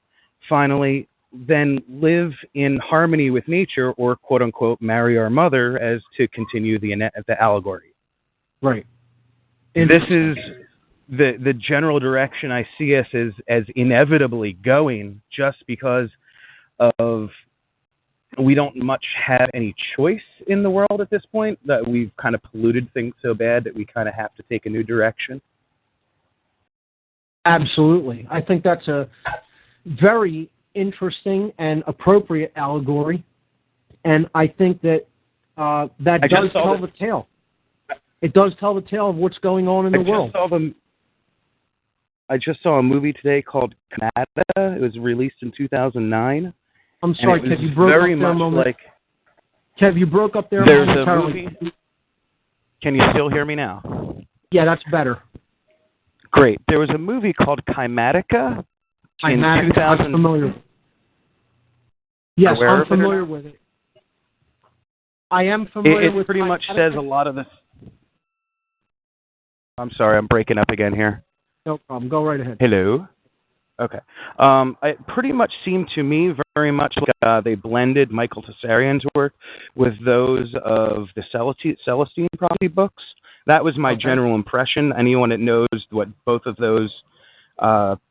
finally, then live in harmony with nature, or quote unquote marry our mother, as to continue the allegory. Right. This is the general direction I see us as inevitably going, just because of we don't much have any choice in the world at this point, that we've kind of polluted things so bad that we kind of have to take a new direction. Absolutely. I think that's a very interesting and appropriate allegory, and I think that that does tell the tale. It does tell the tale of what's going on in the world. I just saw a movie today called Canada. It was released in 2009. I'm sorry, Kev, you broke up there a moment. Kev, you broke up there momentarily. There's a movie. Can you still hear me now? Yeah, that's better. Great. There was a movie called Climatica in 2000. I'm familiar with it. Yes, I'm familiar with it. I am familiar with it. It pretty much says a lot of this. I'm sorry, I'm breaking up again here. No problem. Go right ahead. Hello. Okay. It pretty much seemed to me very much like they blended Michael Tessarien's work with those of the Celestine Prophecy books. That was my general impression. Anyone that knows what both of those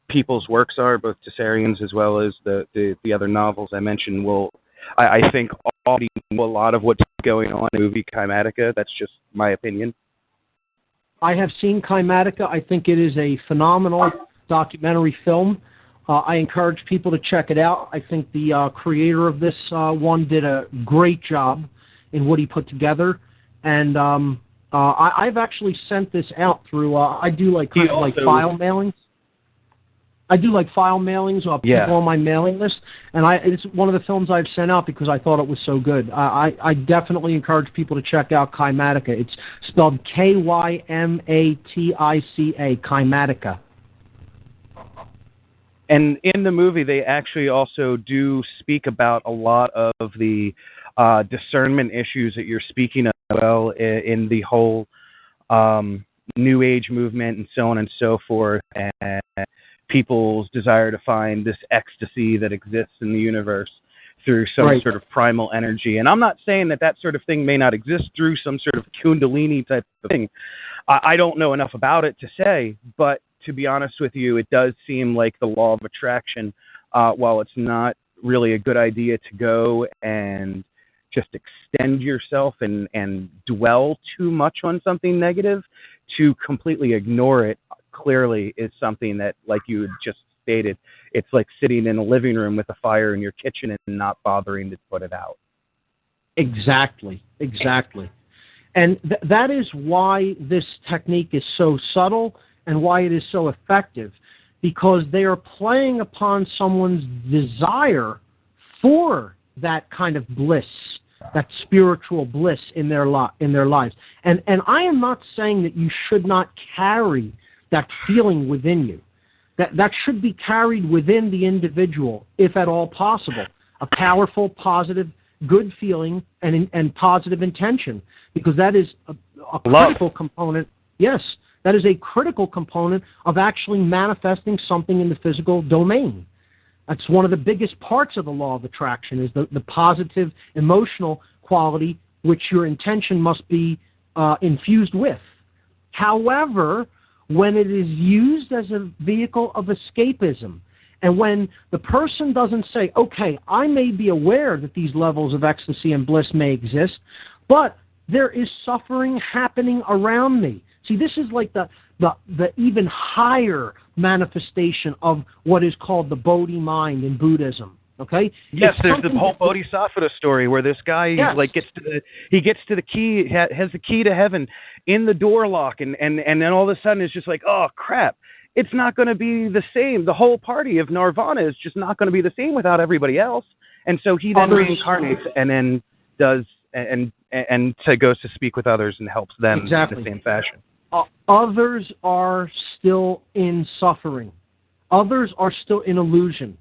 people's works are, both Tessarien's as well as the other novels I mentioned, I think already know a lot of what's going on in the movie Climatica. That's just my opinion. I have seen Climatica. I think it is a phenomenal documentary film. I encourage people to check it out. I think the creator of this one did a great job in what he put together. And I've actually sent this out through, I do like kind of like file mailings. I do like file mailings of people on my mailing list, and it's one of the films I've sent out because I thought it was so good. I definitely encourage people to check out Climatica. It's spelled Kymatica, Climatica. And in the movie, they actually also do speak about a lot of the discernment issues that you're speaking of, well, in the whole New Age movement and so on and so forth, and people's desire to find this ecstasy that exists in the universe through some sort of primal energy. And I'm not saying that sort of thing may not exist through some sort of Kundalini type of thing. I don't know enough about it to say, but to be honest with you, it does seem like the law of attraction, while it's not really a good idea to go and just extend yourself and dwell too much on something negative, to completely ignore it clearly is something that, like you had just stated, it's like sitting in a living room with a fire in your kitchen and not bothering to put it out. Exactly. And that is why this technique is so subtle and why it is so effective, because they are playing upon someone's desire for that kind of bliss, that spiritual bliss in their lives. And I am not saying that you should not carry that feeling within you. That should be carried within the individual, if at all possible. A powerful, positive, good feeling and positive intention, because that is a critical component. Yes, that is a critical component of actually manifesting something in the physical domain. That's one of the biggest parts of the law of attraction, is the positive emotional quality which your intention must be infused with. However, when it is used as a vehicle of escapism, and when the person doesn't say, okay, I may be aware that these levels of ecstasy and bliss may exist, but there is suffering happening around me. See, this is like the even higher manifestation of what is called the Bodhi mind in Buddhism. Okay? Yes, there's the whole Bodhisattva story where this guy gets to the key, has the key to heaven in the door lock, and then all of a sudden it's just like, oh crap, it's not going to be the same. The whole party of Nirvana is just not going to be the same without everybody else. And so he then reincarnates and then does and goes to speak with others and helps them in the same fashion. Others are still in suffering. Others are still in illusion.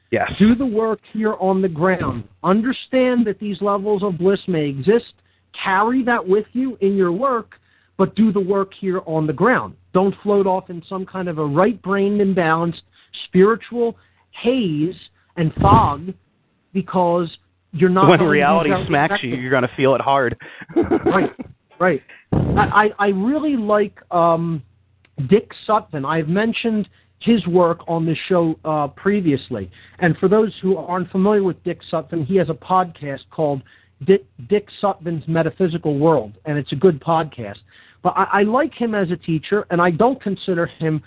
Yes. Do the work here on the ground. Understand that these levels of bliss may exist. Carry that with you in your work, but do the work here on the ground. Don't float off in some kind of a right-brained imbalanced spiritual haze and fog, because you're not. When reality smacks you, you're going to feel it hard. Right. I really like Dick Sutphin. I've mentioned his work on this show previously. And for those who aren't familiar with Dick Sutphin, he has a podcast called Dick Sutphin's Metaphysical World, and it's a good podcast. But I like him as a teacher, and I don't consider him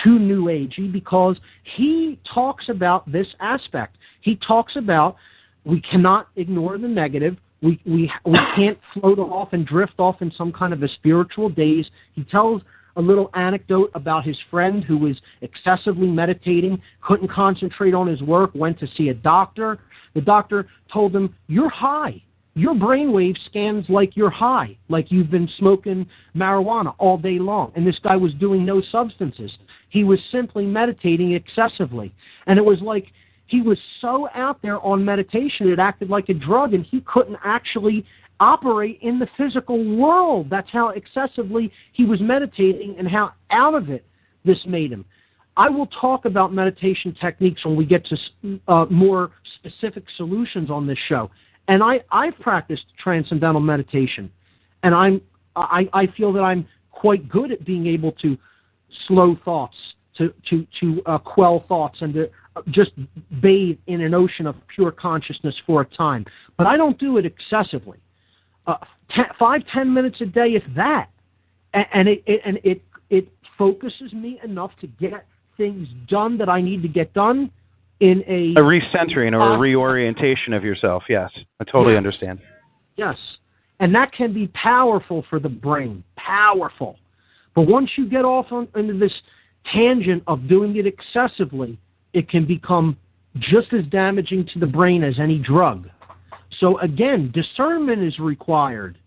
too New Agey, because he talks about this aspect. He talks about we cannot ignore the negative. We can't float off and drift off in some kind of a spiritual daze. He tells a little anecdote about his friend who was excessively meditating, couldn't concentrate on his work, went to see a doctor. The doctor told him, "You're high. Your brainwave scans like you're high, like you've been smoking marijuana all day long." And this guy was doing no substances. He was simply meditating excessively. And it was like he was so out there on meditation, it acted like a drug, and he couldn't actually operate in the physical world. That's how excessively he was meditating and how out of it this made him. I will talk about meditation techniques when we get to more specific solutions on this show. And I've practiced transcendental meditation, and I feel that I'm quite good at being able to slow thoughts, to quell thoughts, and to just bathe in an ocean of pure consciousness for a time. But I don't do it excessively. 5-10 minutes a day, if that, and it focuses me enough to get things done that I need to get done in a recentering or a reorientation of yourself. Yes, I totally understand. Yes, and that can be powerful for the brain, powerful. But once you get off into this tangent of doing it excessively, it can become just as damaging to the brain as any drug. So again, discernment is required.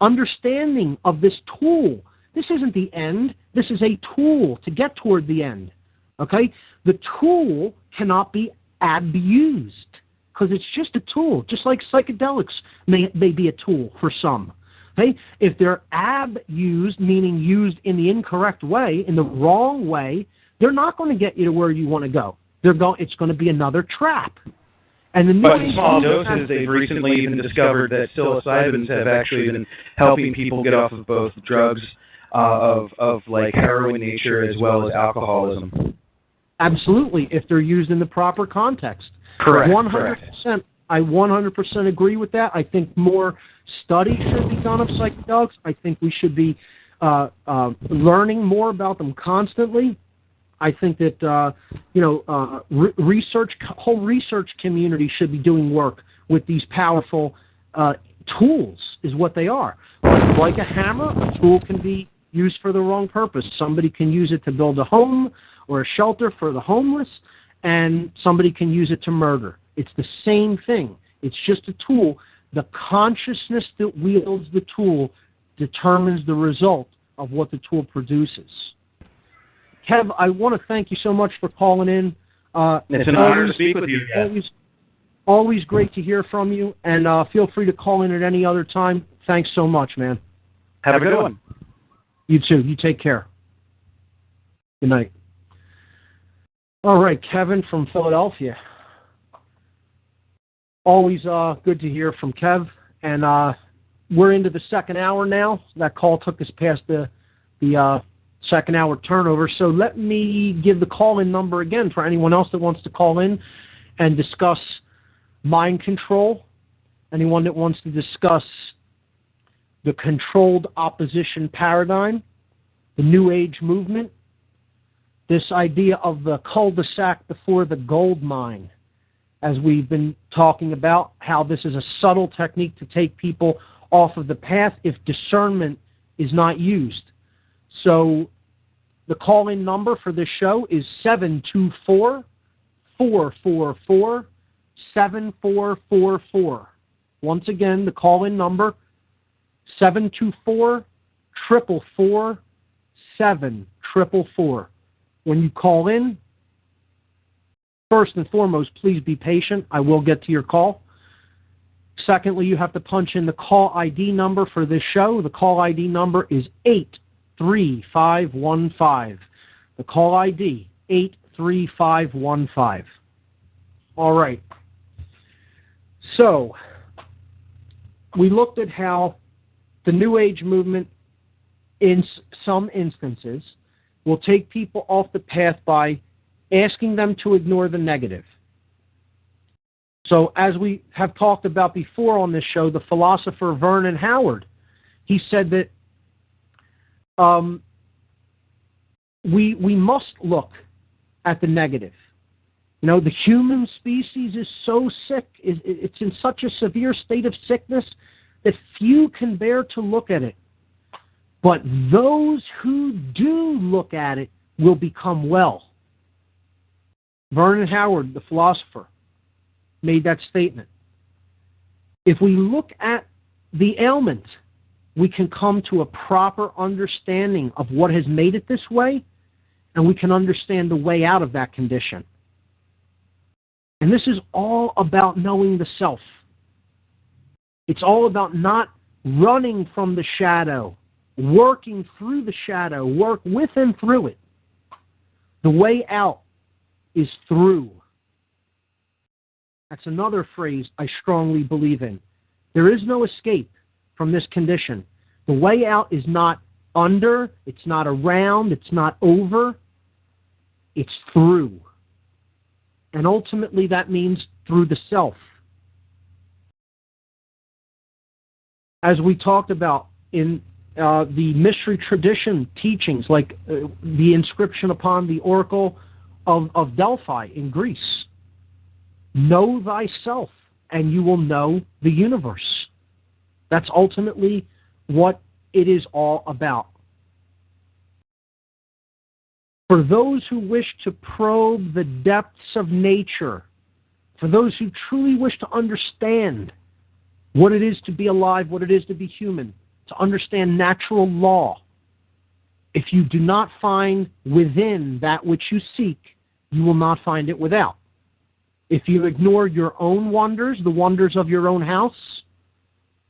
Understanding of this tool. This isn't the end. This is a tool to get toward the end. Okay? The tool cannot be abused, because it's just a tool, just like psychedelics may be a tool for some. Okay? If they're abused, meaning used in the incorrect way, in the wrong way, they're not going to get you to where you want to go. It's going to be another trap. And but in small doses, they've recently even discovered that psilocybins have actually been helping people get off of both drugs of like heroin nature as well as alcoholism. Absolutely, if they're used in the proper context. Correct. 100%. I 100% agree with that. I think more study should be done of psychedelics. I think we should be learning more about them constantly. I think that whole research community should be doing work with these powerful tools, is what they are. Like a hammer, a tool can be used for the wrong purpose. Somebody can use it to build a home or a shelter for the homeless, and somebody can use it to murder. It's the same thing. It's just a tool. The consciousness that wields the tool determines the result of what the tool produces. Kev, I want to thank you so much for calling in. It's an honor to speak with you. Always great to hear from you, and feel free to call in at any other time. Thanks so much, man. Have a good one. You too. You take care. Good night. All right, Kevin from Philadelphia. Always good to hear from Kev, and we're into the second hour now. That call took us past the second hour turnover. So let me give the call-in number again for anyone else that wants to call in and discuss mind control. Anyone that wants to discuss the controlled opposition paradigm, the New Age movement, this idea of the cul-de-sac before the gold mine, as we've been talking about, how this is a subtle technique to take people off of the path if discernment is not used. So the call-in number for this show is 724-444-7444. Once again, the call-in number, 724-444-7444. When you call in, first and foremost, please be patient. I will get to your call. Secondly, you have to punch in the call ID number for this show. The call ID number is 83515. The call ID, 83515. All right. So, we looked at how the New Age movement, in some instances, will take people off the path by asking them to ignore the negative. So, as we have talked about before on this show, the philosopher Vernon Howard, he said that we must look at the negative. You know, the human species is so sick, it's in such a severe state of sickness that few can bear to look at it. But those who do look at it will become well. Vernon Howard, the philosopher, made that statement. If we look at the ailment, we can come to a proper understanding of what has made it this way, and we can understand the way out of that condition. And this is all about knowing the self. It's all about not running from the shadow, working through the shadow, work with and through it. The way out is through. That's another phrase I strongly believe in. There is no escape from this condition. The way out is not under, it's not around, it's not over, it's through. And ultimately that means through the self. As we talked about in the mystery tradition teachings, like the inscription upon the Oracle of Delphi in Greece, know thyself and you will know the universe. That's ultimately what it is all about. For those who wish to probe the depths of nature, for those who truly wish to understand what it is to be alive, what it is to be human, to understand natural law, if you do not find within that which you seek, you will not find it without. If you ignore your own wonders, the wonders of your own house,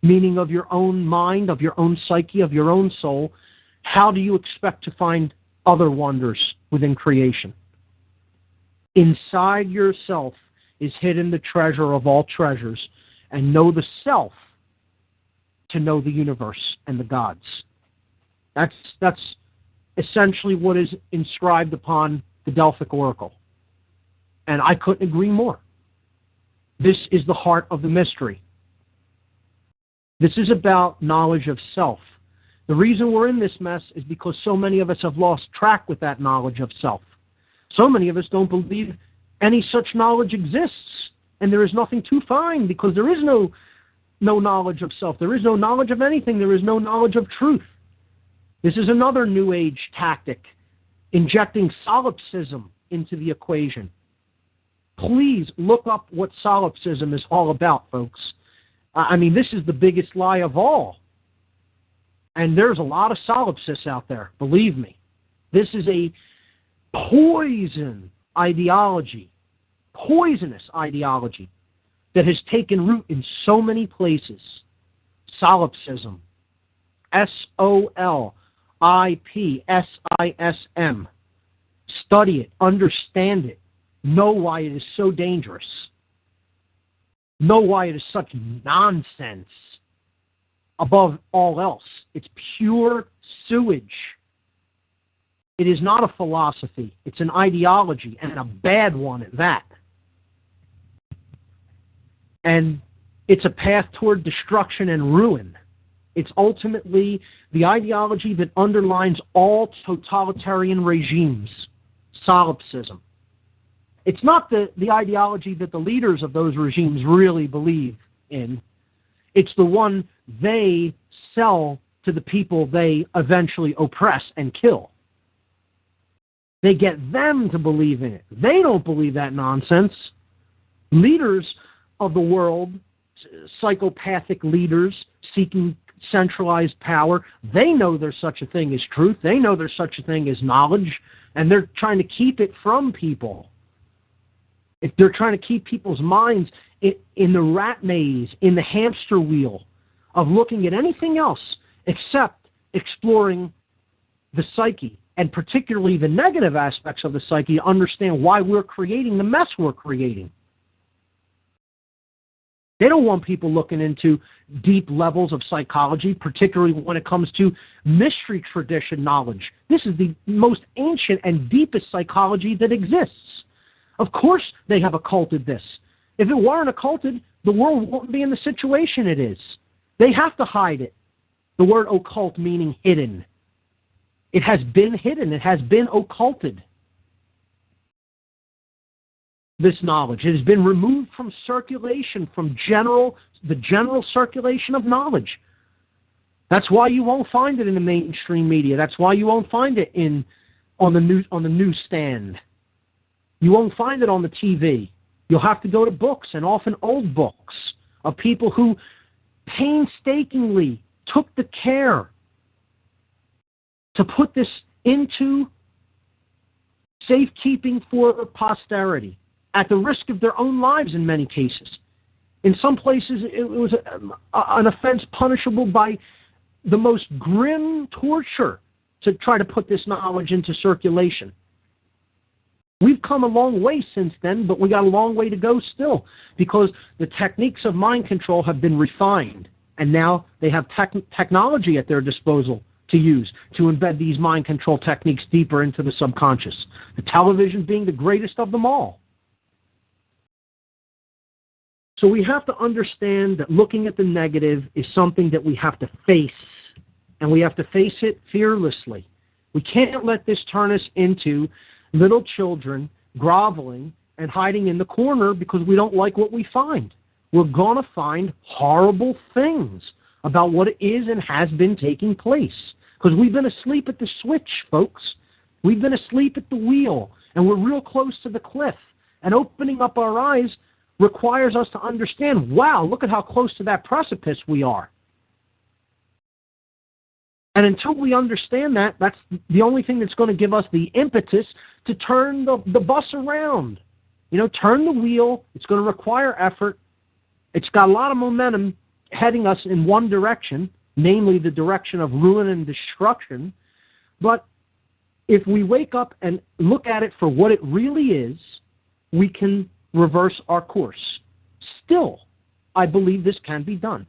meaning of your own mind, of your own psyche, of your own soul, how do you expect to find other wonders within creation? Inside yourself is hidden the treasure of all treasures, and know the self to know the universe and the gods. That's essentially what is inscribed upon the Delphic Oracle. And I couldn't agree more. This is the heart of the mystery. This is about knowledge of self. The reason we're in this mess is because so many of us have lost track with that knowledge of self. So many of us don't believe any such knowledge exists, and there is nothing to find because there is no knowledge of self. There is no knowledge of anything. There is no knowledge of truth. This is another New Age tactic, injecting solipsism into the equation. Please look up what solipsism is all about, folks. I mean, this is the biggest lie of all. And there's a lot of solipsists out there, believe me. This is a poison ideology, poisonous ideology that has taken root in so many places. Solipsism. SOLIPSISM. Study it, understand it, know why it is so dangerous. Know why it is such nonsense. Above all else, it's pure sewage. It is not a philosophy. It's an ideology, and a bad one at that. And it's a path toward destruction and ruin. It's ultimately the ideology that underlines all totalitarian regimes, solipsism. It's not the ideology that the leaders of those regimes really believe in. It's the one they sell to the people they eventually oppress and kill. They get them to believe in it. They don't believe that nonsense. Leaders of the world, psychopathic leaders seeking centralized power, they know there's such a thing as truth. They know there's such a thing as knowledge, and they're trying to keep it from people. If they're trying to keep people's minds in the rat maze, in the hamster wheel of looking at anything else except exploring the psyche, and particularly the negative aspects of the psyche, to understand why we're creating the mess we're creating. They don't want people looking into deep levels of psychology, particularly when it comes to mystery tradition knowledge. This is the most ancient and deepest psychology that exists. Of course they have occulted this. If it weren't occulted, the world wouldn't be in the situation it is. They have to hide it. The word occult meaning hidden. It has been hidden. It has been occulted. This knowledge. It has been removed from circulation, from the general circulation of knowledge. That's why you won't find it in the mainstream media. That's why you won't find it on the newsstand. You won't find it on the TV. You'll have to go to books, and often old books, of people who painstakingly took the care to put this into safekeeping for posterity, at the risk of their own lives in many cases. In some places, it was an offense punishable by the most grim torture to try to put this knowledge into circulation. We've come a long way since then, but we got a long way to go still, because the techniques of mind control have been refined, and now they have technology at their disposal to use to embed these mind control techniques deeper into the subconscious. The television being the greatest of them all. So we have to understand that looking at the negative is something that we have to face, and we have to face it fearlessly. We can't let this turn us into little children groveling and hiding in the corner because we don't like what we find. We're going to find horrible things about what it is and has been taking place, because we've been asleep at the switch, folks. We've been asleep at the wheel, and we're real close to the cliff. And opening up our eyes requires us to understand, wow, look at how close to that precipice we are. And until we understand that, that's the only thing that's going to give us the impetus to turn the bus around. You know, turn the wheel. It's going to require effort. It's got a lot of momentum heading us in one direction, namely the direction of ruin and destruction. But if we wake up and look at it for what it really is, we can reverse our course. Still, I believe this can be done.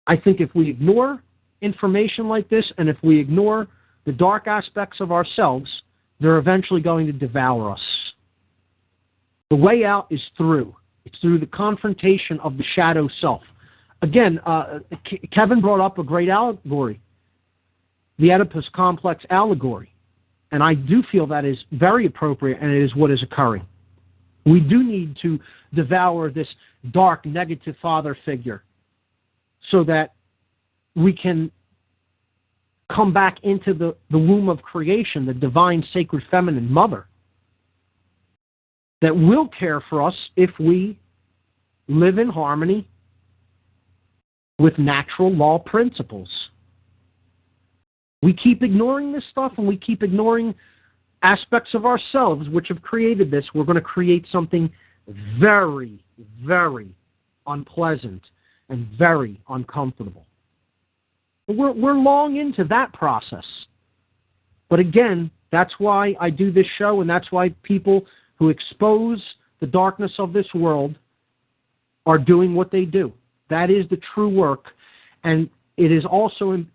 I think if we ignore information like this, and if we ignore the dark aspects of ourselves, they're eventually going to devour us. The way out is through. It's through the confrontation of the shadow self. Again, Kevin brought up a great allegory, the Oedipus complex allegory. And I do feel that is very appropriate, and it is what is occurring. We do need to devour this dark, negative father figure so that we can come back into the womb of creation, the divine, sacred, feminine mother that will care for us if we live in harmony with natural law principles. We keep ignoring this stuff, and we keep ignoring aspects of ourselves which have created this. We're going to create something very, very unpleasant and very uncomfortable. We're long into that process. But again, that's why I do this show, and that's why people who expose the darkness of this world are doing what they do. That is the true work, and it is also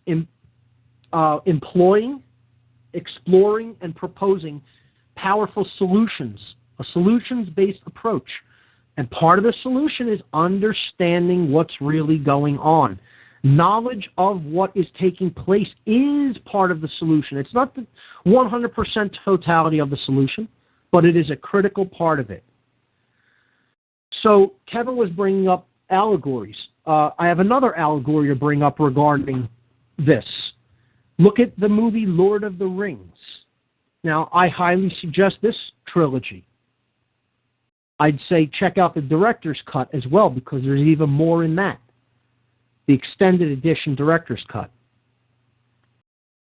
employing, exploring, and proposing powerful solutions, a solutions-based approach. And part of the solution is understanding what's really going on. Knowledge of what is taking place is part of the solution. It's not the 100% totality of the solution, but it is a critical part of it. So Kevin was bringing up allegories. I have another allegory to bring up regarding this. Look at the movie Lord of the Rings. Now, I highly suggest this trilogy. I'd say check out the director's cut as well, because there's even more in that. The extended edition director's cut.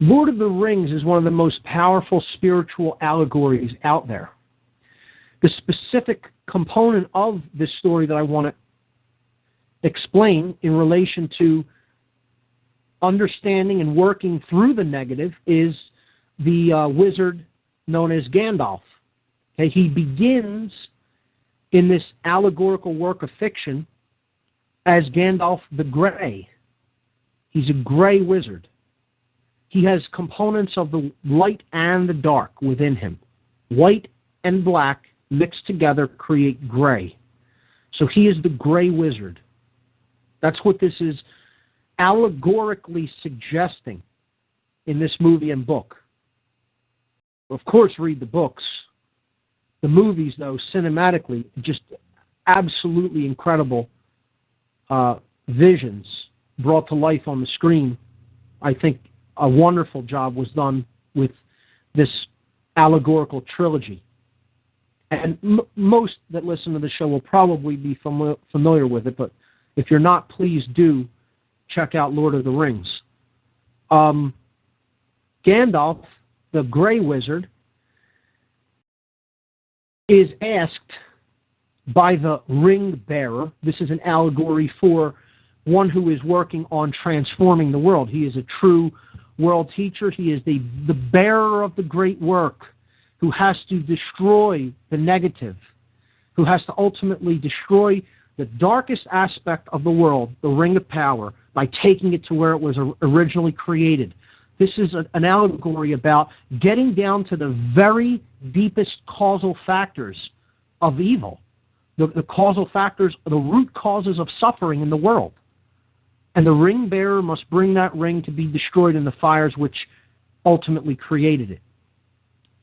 Lord of the Rings is one of the most powerful spiritual allegories out there, The specific component of this story that I want to explain in relation to understanding and working through the negative is the wizard known as Gandalf. Okay, he begins in this allegorical work of fiction as Gandalf the Grey. He's a gray wizard. He has components of the light and the dark within him. White and black mixed together create gray. So he is the gray wizard. That's what this is allegorically suggesting in this movie and book. Of course, read the books. The movies, though, cinematically, just absolutely incredible visions brought to life on the screen. I think a wonderful job was done with this allegorical trilogy. And most that listen to the show will probably be familiar with it, but if you're not, please do check out Lord of the Rings. Gandalf, the Grey Wizard, is asked by the ring bearer. This is an allegory for one who is working on transforming the world. He is a true world teacher. He is the bearer of the great work, who has to destroy the negative, who has to ultimately destroy the darkest aspect of the world, the ring of power, by taking it to where it was originally created. This is an allegory about getting down to the very deepest causal factors of evil, the causal factors, the root causes of suffering in the world. And the ring bearer must bring that ring to be destroyed in the fires which ultimately created it.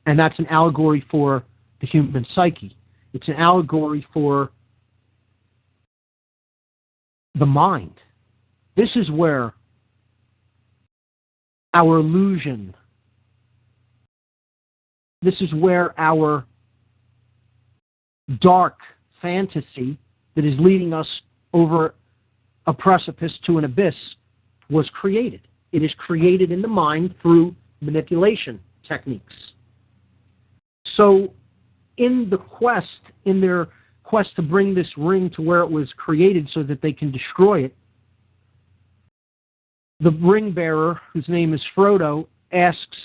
And that's an allegory for the human psyche. It's an allegory for the mind. This is where our illusion, this is where our dark fantasy that is leading us over a precipice to an abyss was created. It is created in the mind through manipulation techniques. So in their quest to bring this ring to where it was created so that they can destroy it, the ring bearer, whose name is Frodo, asks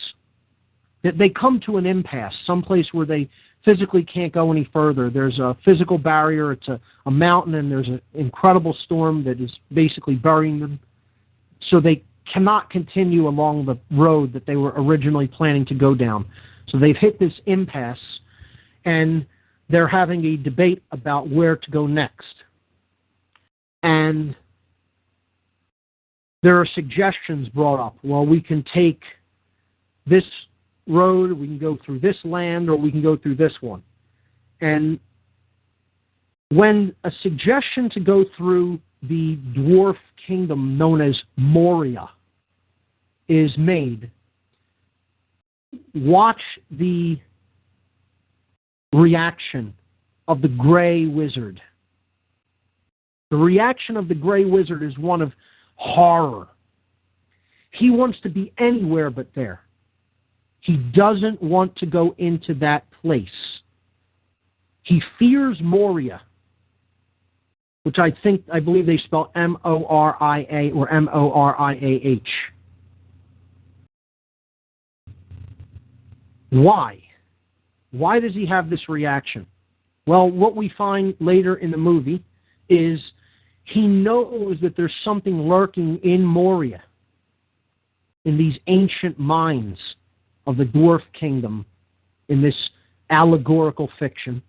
that they come to an impasse, someplace where they physically can't go any further. There's a physical barrier, it's a mountain, and there's an incredible storm that is basically burying them. So they cannot continue along the road that they were originally planning to go down. So they've hit this impasse, and they're having a debate about where to go next. And there are suggestions brought up. Well, we can take this road, we can go through this land, or we can go through this one. And when a suggestion to go through the dwarf kingdom known as Moria is made, watch the reaction of the Grey Wizard. The reaction of the Grey Wizard is one of horror. He wants to be anywhere but there. He doesn't want to go into that place. He fears Moria, which I believe they spell M-O-R-I-A or M-O-R-I-A-H. Why? Why does he have this reaction? Well, what we find later in the movie is he knows that there's something lurking in Moria, in these ancient mines of the dwarf kingdom, in this allegorical fiction,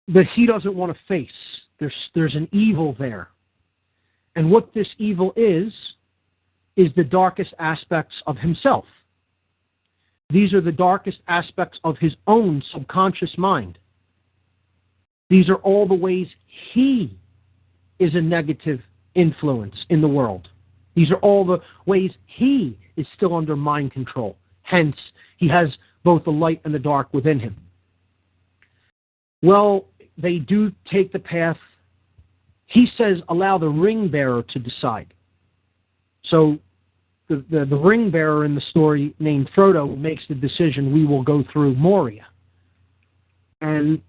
that he doesn't want to face. There's an evil there. And what this evil is the darkest aspects of himself. These are the darkest aspects of his own subconscious mind. These are all the ways he is a negative influence in the world. These are all the ways he is still under mind control. Hence, he has both the light and the dark within him. Well, they do take the path. He says, allow the ring bearer to decide. So the ring bearer in the story named Frodo makes the decision, we will go through Moria. And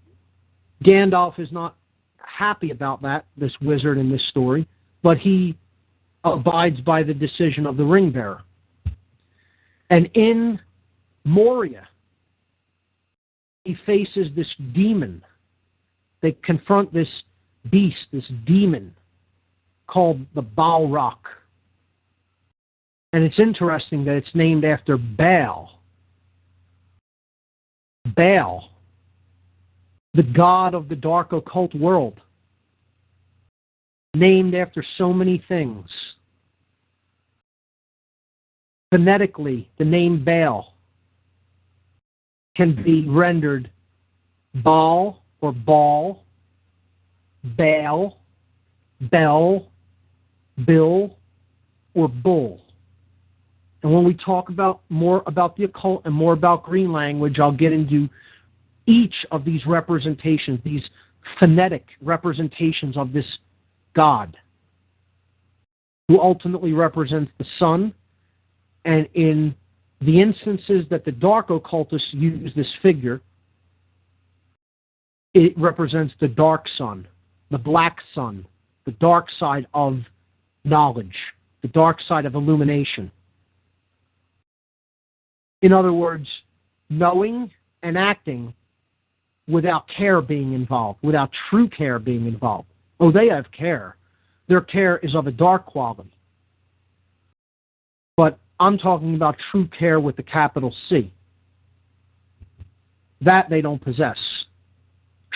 Gandalf is not happy about that, this wizard in this story, but he abides by the decision of the ring bearer. And in Moria, he faces this demon. They confront this beast, this demon, called the Balrog. And it's interesting that it's named after Baal. Baal, the god of the dark occult world, named after so many things. Phonetically, the name Baal can be rendered Baal or Baal, Baal, Bell, Bill, or Bull. And when we talk about more about the occult and more about green language, I'll get into each of these representations, these phonetic representations of this God, who ultimately represents the sun. And in the instances that the dark occultists use this figure, it represents the dark sun, the black sun, the dark side of knowledge, the dark side of illumination. In other words, knowing and acting without care being involved, without true care being involved. Oh, they have care. Their care is of a dark quality. But I'm talking about true care with the capital C. That they don't possess.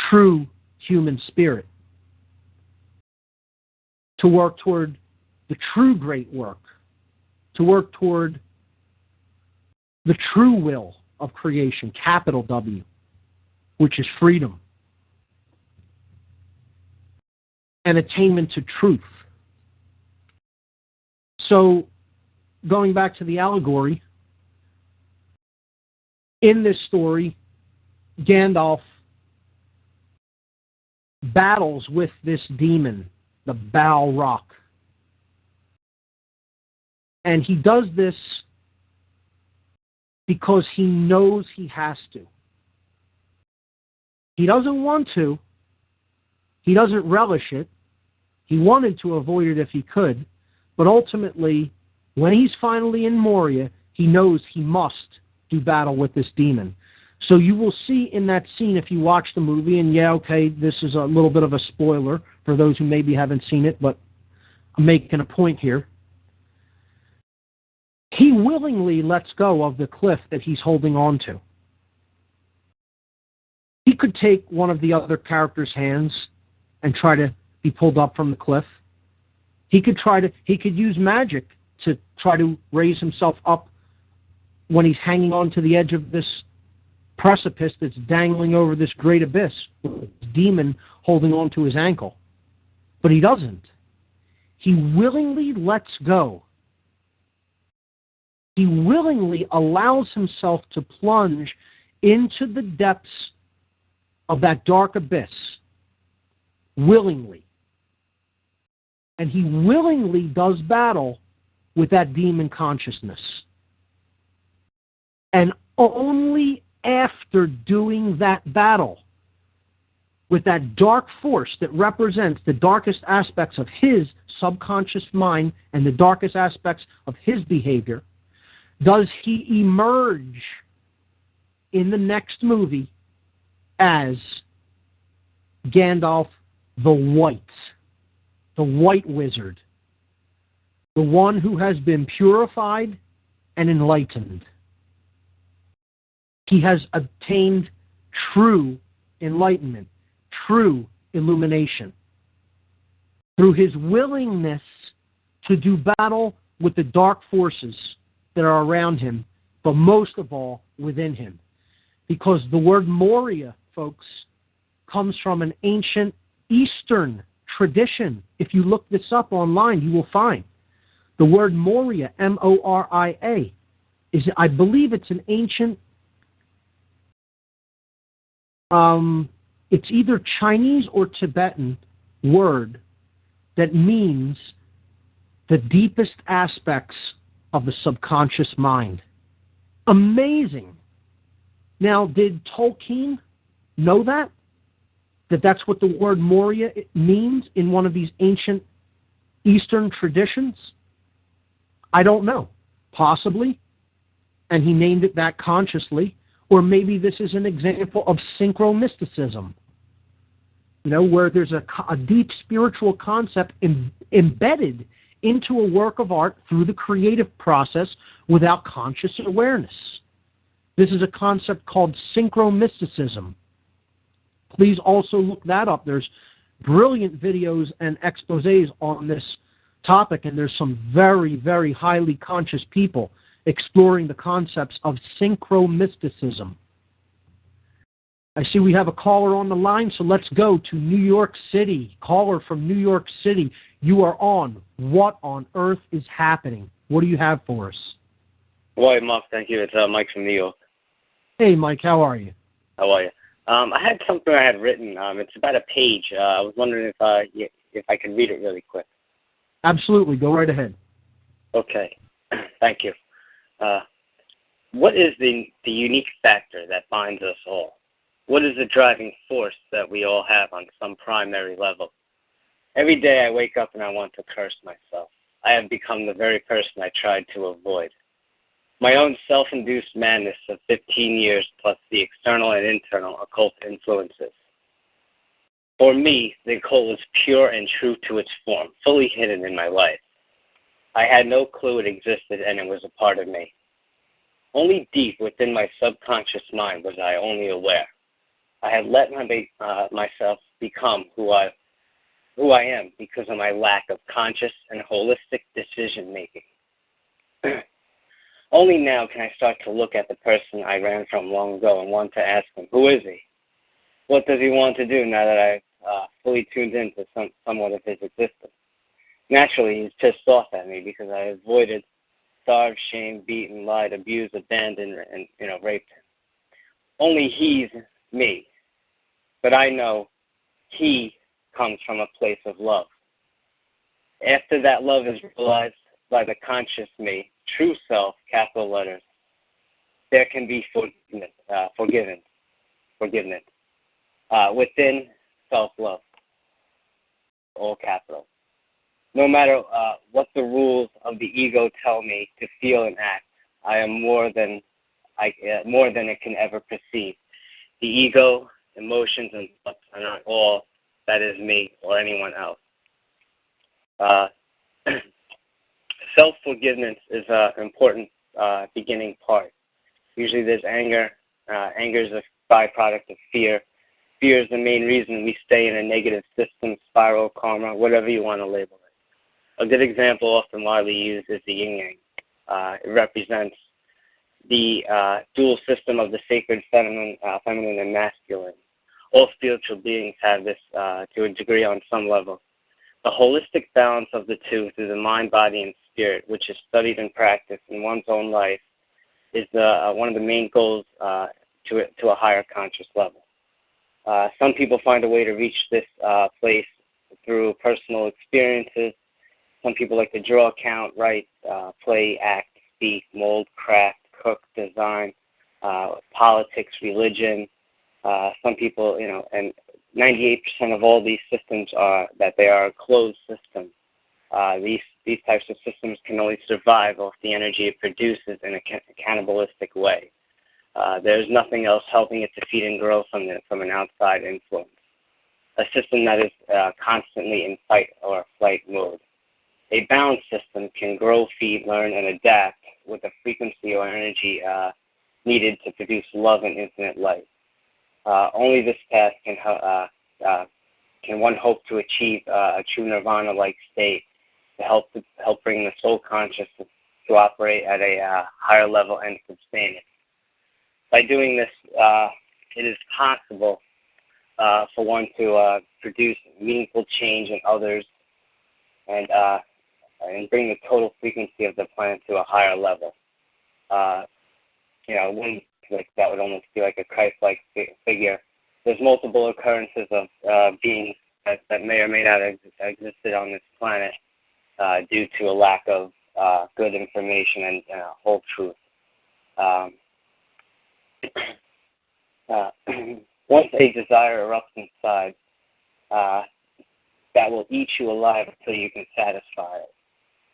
True human spirit. To work toward the true great work. To work toward the true will of creation, capital W, which is freedom and attainment to truth. So, going back to the allegory, in this story, Gandalf battles with this demon, the Balrog. And he does this because he knows he has to. He doesn't want to. He doesn't relish it. He wanted to avoid it if he could. But ultimately, when he's finally in Moria, he knows he must do battle with this demon. So you will see in that scene, if you watch the movie, and yeah, okay, this is a little bit of a spoiler for those who maybe haven't seen it, but I'm making a point here. He willingly lets go of the cliff that he's holding on to. He could take one of the other characters' hands and try to be pulled up from the cliff. He could use magic to try to raise himself up when he's hanging on to the edge of this precipice that's dangling over this great abyss, with this demon holding on to his ankle. But he doesn't. He willingly lets go. He willingly allows himself to plunge into the depths of that dark abyss. Willingly. And he willingly does battle with that demon consciousness. And only after doing that battle with that dark force that represents the darkest aspects of his subconscious mind and the darkest aspects of his behavior, does he emerge in the next movie as Gandalf the White Wizard, the one who has been purified and enlightened. He has obtained true enlightenment, true illumination, through his willingness to do battle with the dark forces that are around him, but most of all within him. Because the word Moria, folks, comes from an ancient Eastern tradition. If you look this up online, you will find the word Moria, M-O-R-I-A, I believe it's an ancient, it's either Chinese or Tibetan word that means the deepest aspects of the subconscious mind. Amazing. Now, did Tolkien know that? That that's what the word Moria means in one of these ancient Eastern traditions? I don't know. Possibly. And he named it that consciously. Or maybe this is an example of synchromysticism, where there's a deep spiritual concept embedded into a work of art through the creative process without conscious awareness. This is a concept called synchromysticism. Please also look that up. There's brilliant videos and exposés on this topic, and there's some very, very highly conscious people exploring the concepts of synchromysticism. I see we have a caller on the line, so let's go to New York City. Caller from New York City, you are on. What on earth is happening? What do you have for us? Woeih, Mark, thank you. It's Mike from New York. Hey, Mike, how are you? How are you? I had something I had written. It's about a page. I was wondering if I could read it really quick. Absolutely. Go right ahead. Okay. Thank you. What is the unique factor that binds us all? What is the driving force that we all have on some primary level? Every day I wake up and I want to curse myself. I have become the very person I tried to avoid. My own self-induced madness of 15 years plus the external and internal occult influences. For me, the occult is pure and true to its form, fully hidden in my life. I had no clue it existed and it was a part of me. Only deep within my subconscious mind was I only aware. I had let myself become who I am because of my lack of conscious and holistic decision-making. Only now can I start to look at the person I ran from long ago and want to ask him, who is he? What does he want to do now that I've fully tuned into somewhat of his existence? Naturally, he's pissed off at me because I avoided, starved, shamed, beaten, lied, abused, abandoned, and raped him. Only he's me. But I know he comes from a place of love. After that love is realized by the conscious me, true self, capital letters, there can be forgiveness within self-love, all capital. No matter what the rules of the ego tell me to feel and act, I am more than it can ever perceive. The ego, emotions, and thoughts are not all that is me or anyone else. Self-forgiveness is an important beginning part. Usually there's anger. Anger is a byproduct of fear. Fear is the main reason we stay in a negative system, spiral, karma, whatever you want to label it. A good example often widely used is the yin-yang. It represents the dual system of the sacred feminine and masculine. All spiritual beings have this to a degree on some level. The holistic balance of the two through the mind, body, and spirit, which is studied and practiced in one's own life, is one of the main goals to a higher conscious level. Some people find a way to reach this place through personal experiences. Some people like to draw, count, write, play, act, speak, mold, craft, cook, design, politics, religion. Some people, and 98% of all these systems are a closed system. These types of systems can only survive off the energy it produces in a cannibalistic way. There's nothing else helping it to feed and grow from an outside influence. A system that is constantly in fight or flight mode. A balanced system can grow, feed, learn, and adapt with the frequency or energy needed to produce love and infinite light. Only this path can one hope to achieve a true nirvana-like state to help bring the soul consciousness to operate at a higher level and sustain it. By doing this, it is possible for one to produce meaningful change in others and bring the total frequency of the planet to a higher level. That would almost be like a Christ-like figure. There's multiple occurrences of beings that may or may not have existed on this planet due to a lack of good information and whole truth. Once a desire erupts inside, that will eat you alive until you can satisfy it.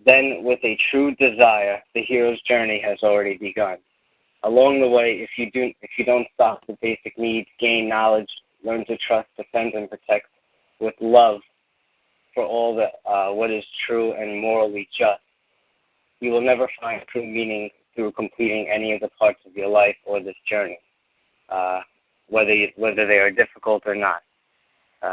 Then, with a true desire, the hero's journey has already begun. Along the way, if you don't stop the basic needs, gain knowledge, learn to trust, defend, and protect with love for all what is true and morally just, you will never find true meaning through completing any of the parts of your life or this journey, whether they are difficult or not.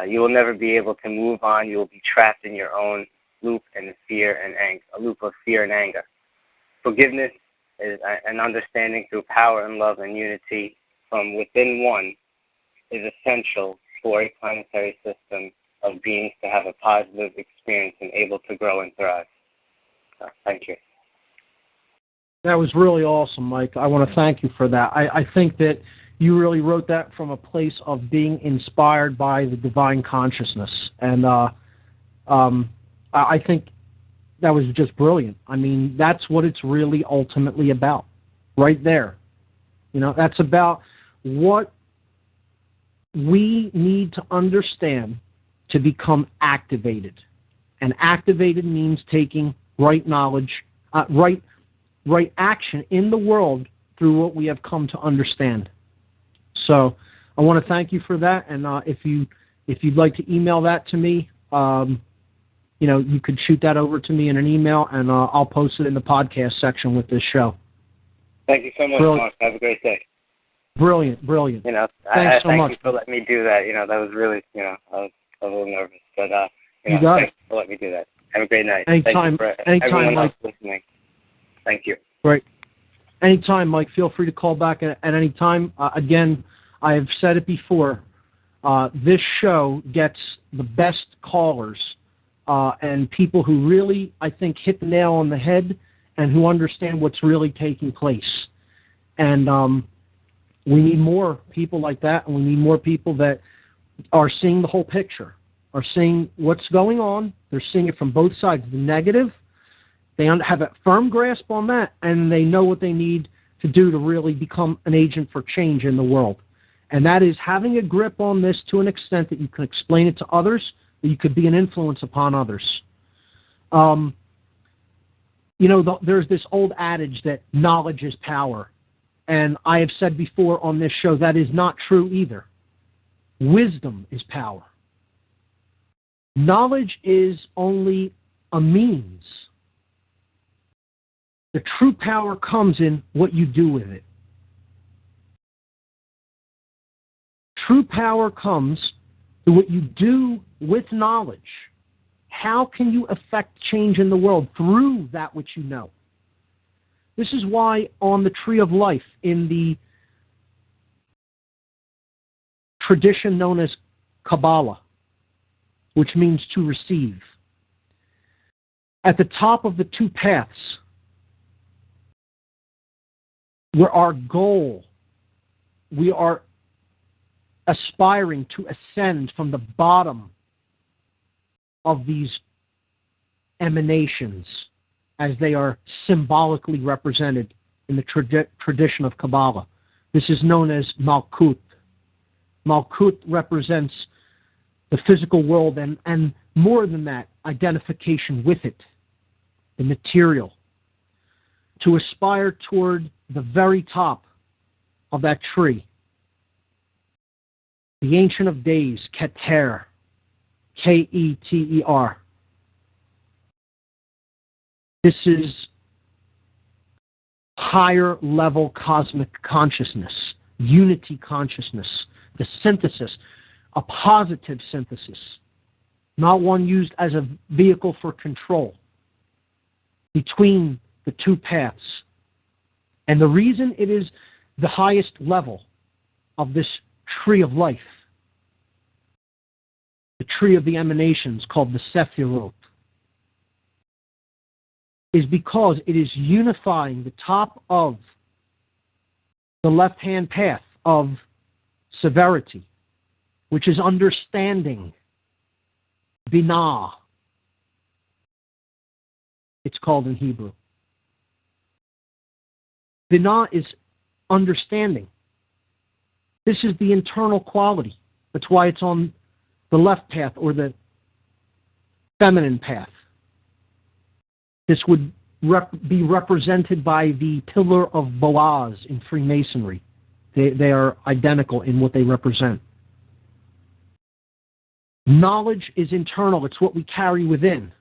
You will never be able to move on. You will be trapped in your own loop and fear and anger, a loop of fear and anger. Forgiveness is an understanding through power and love and unity from within one is essential for a planetary system of beings to have a positive experience and able to grow and thrive. Thank you. That was really awesome, Mike. I want to thank you for that. I think that you really wrote that from a place of being inspired by the divine consciousness. And I think that was just brilliant. I mean, that's what it's really ultimately about, right there. You know, that's about what we need to understand to become activated. And activated means taking right knowledge, right action in the world through what we have come to understand. So I want to thank you for that. And if you'd like to email that to me, you could shoot that over to me in an email, and I'll post it in the podcast section with this show. Thank you so much, Mark. Have a great day. Brilliant. Thanks so much. You for letting me do that. That was really, I was a little nervous, but you got thanks for letting me do that. Have a great night. Anytime, Thank you for everyone else listening. Thank you. Great. Anytime, Mike. Feel free to call back at any time. Again, I have said it before. This show gets the best callers and people who really, I think, hit the nail on the head and who understand what's really taking place. And we need more people like that, and we need more people that are seeing the whole picture, are seeing what's going on. They're seeing it from both sides, the negative. They have a firm grasp on that, and they know what they need to do to really become an agent for change in the world. And that is having a grip on this to an extent that you can explain it to others, that you could be an influence upon others. There's this old adage that knowledge is power. And I have said before on this show that is not true either. Wisdom is power. Knowledge is only a means. The true power comes in what you do with it. True power comes to what you do with knowledge. How can you affect change in the world through that which you know? This is why on the Tree of Life, in the tradition known as Kabbalah, which means to receive, at the top of the two paths, where our goal, we are aspiring to ascend from the bottom of these emanations as they are symbolically represented in the tradition of Kabbalah. This is known as Malkut. Malkut represents the physical world and more than that, identification with it, the material. To aspire toward the very top of that tree. The Ancient of Days, Keter, Keter. This is higher level cosmic consciousness, unity consciousness, the synthesis, a positive synthesis, not one used as a vehicle for control between the two paths. And the reason it is the highest level of this tree of life, the tree of the emanations called the Sephirot, is because it is unifying the top of the left-hand path of severity, which is understanding, binah, it's called in Hebrew. Binah is understanding. This is the internal quality. That's why it's on the left path or the feminine path. This would be represented by the pillar of Boaz in Freemasonry. They are identical in what they represent. Knowledge is internal. It's what we carry within.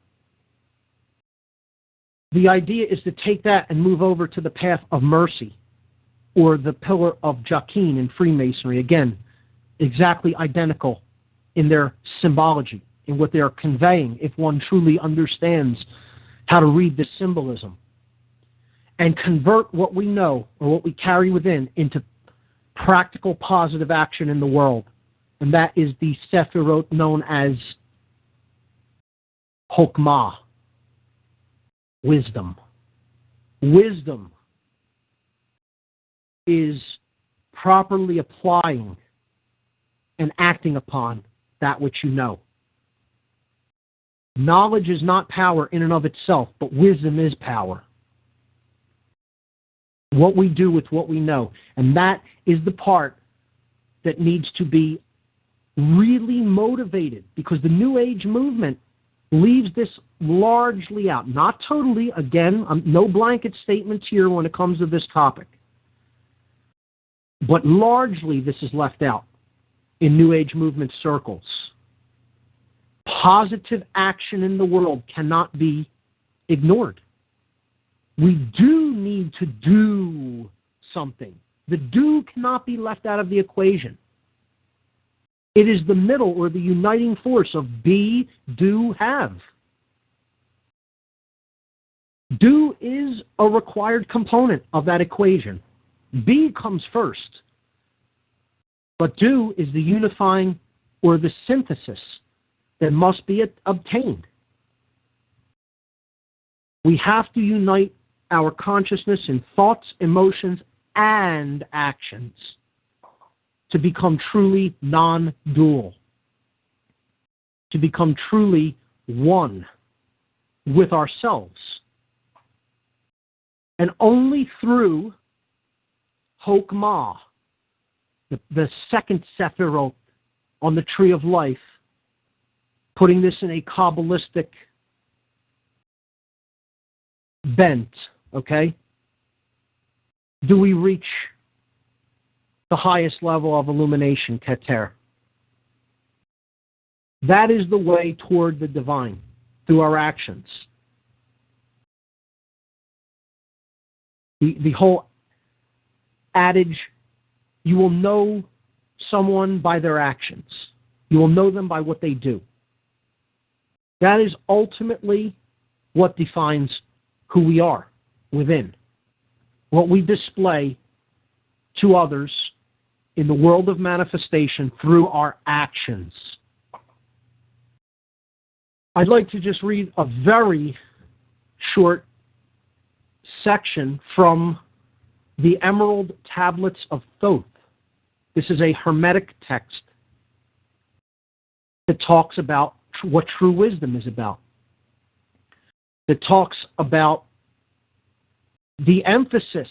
The idea is to take that and move over to the path of mercy, or the pillar of Jachin in Freemasonry. Again, exactly identical in their symbology, in what they are conveying, if one truly understands how to read this symbolism, and convert what we know, or what we carry within, into practical positive action in the world. And that is the Sephirot known as Chokmah, wisdom. Wisdom is properly applying and acting upon that which you know. Knowledge is not power in and of itself, but wisdom is power. What we do with what we know. And that is the part that needs to be really motivated, because the New Age movement leaves this largely out. Not totally, again, no blanket statements here when it comes to this topic. But largely this is left out in New Age movement circles. Positive action in the world cannot be ignored. We do need to do something. The do cannot be left out of the equation. It is the middle or the uniting force of be, do, have. Do is a required component of that equation. Be comes first. But do is the unifying or the synthesis that must be obtained. We have to unite our consciousness in thoughts, emotions, and actions to become truly non-dual, to become truly one with ourselves. And only through Chokmah, the second Sephirot on the tree of life, putting this in a Kabbalistic bent, okay, do we reach the highest level of illumination, Keter. That is the way toward the divine, through our actions. The whole adage, you will know someone by their actions. You will know them by what they do. That is ultimately what defines who we are within. What we display to others in the world of manifestation through our actions. I'd like to just read a very short section from the Emerald Tablets of Thoth. This is a Hermetic text that talks about what true wisdom is about. That talks about the emphasis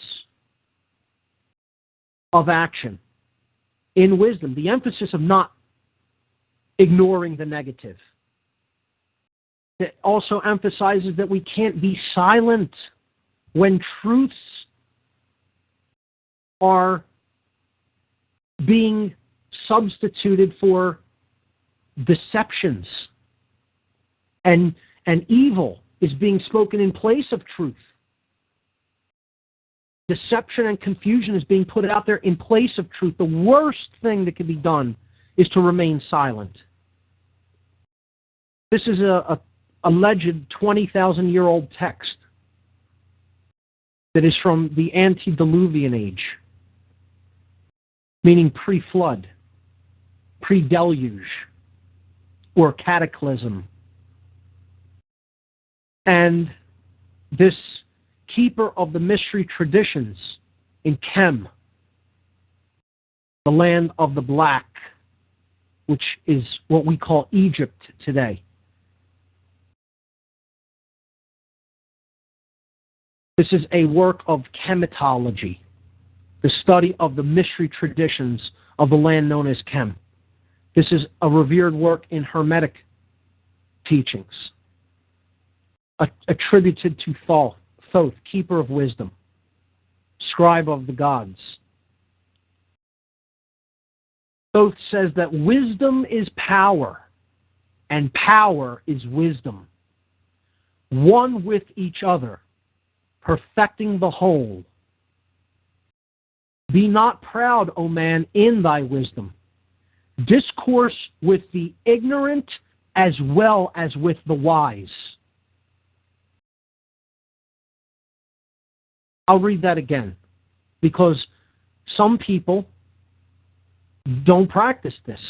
of action in wisdom, the emphasis of not ignoring the negative. It also emphasizes that we can't be silent when truths are being substituted for deceptions, and evil is being spoken in place of truth. Deception and confusion is being put out there in place of truth. The worst thing that can be done is to remain silent. This is a alleged 20,000-year-old text that is from the antediluvian age, meaning pre-flood, pre-deluge, or cataclysm. And this keeper of the mystery traditions in Kem, the land of the black, which is what we call Egypt today. This is a work of chematology, the study of the mystery traditions of the land known as Chem. This is a revered work in Hermetic teachings, attributed to Thoth, keeper of wisdom, scribe of the gods. Thoth says that wisdom is power, and power is wisdom, one with each other, perfecting the whole. Be not proud, O man, in thy wisdom. Discourse with the ignorant as well as with the wise. I'll read that again, because some people don't practice this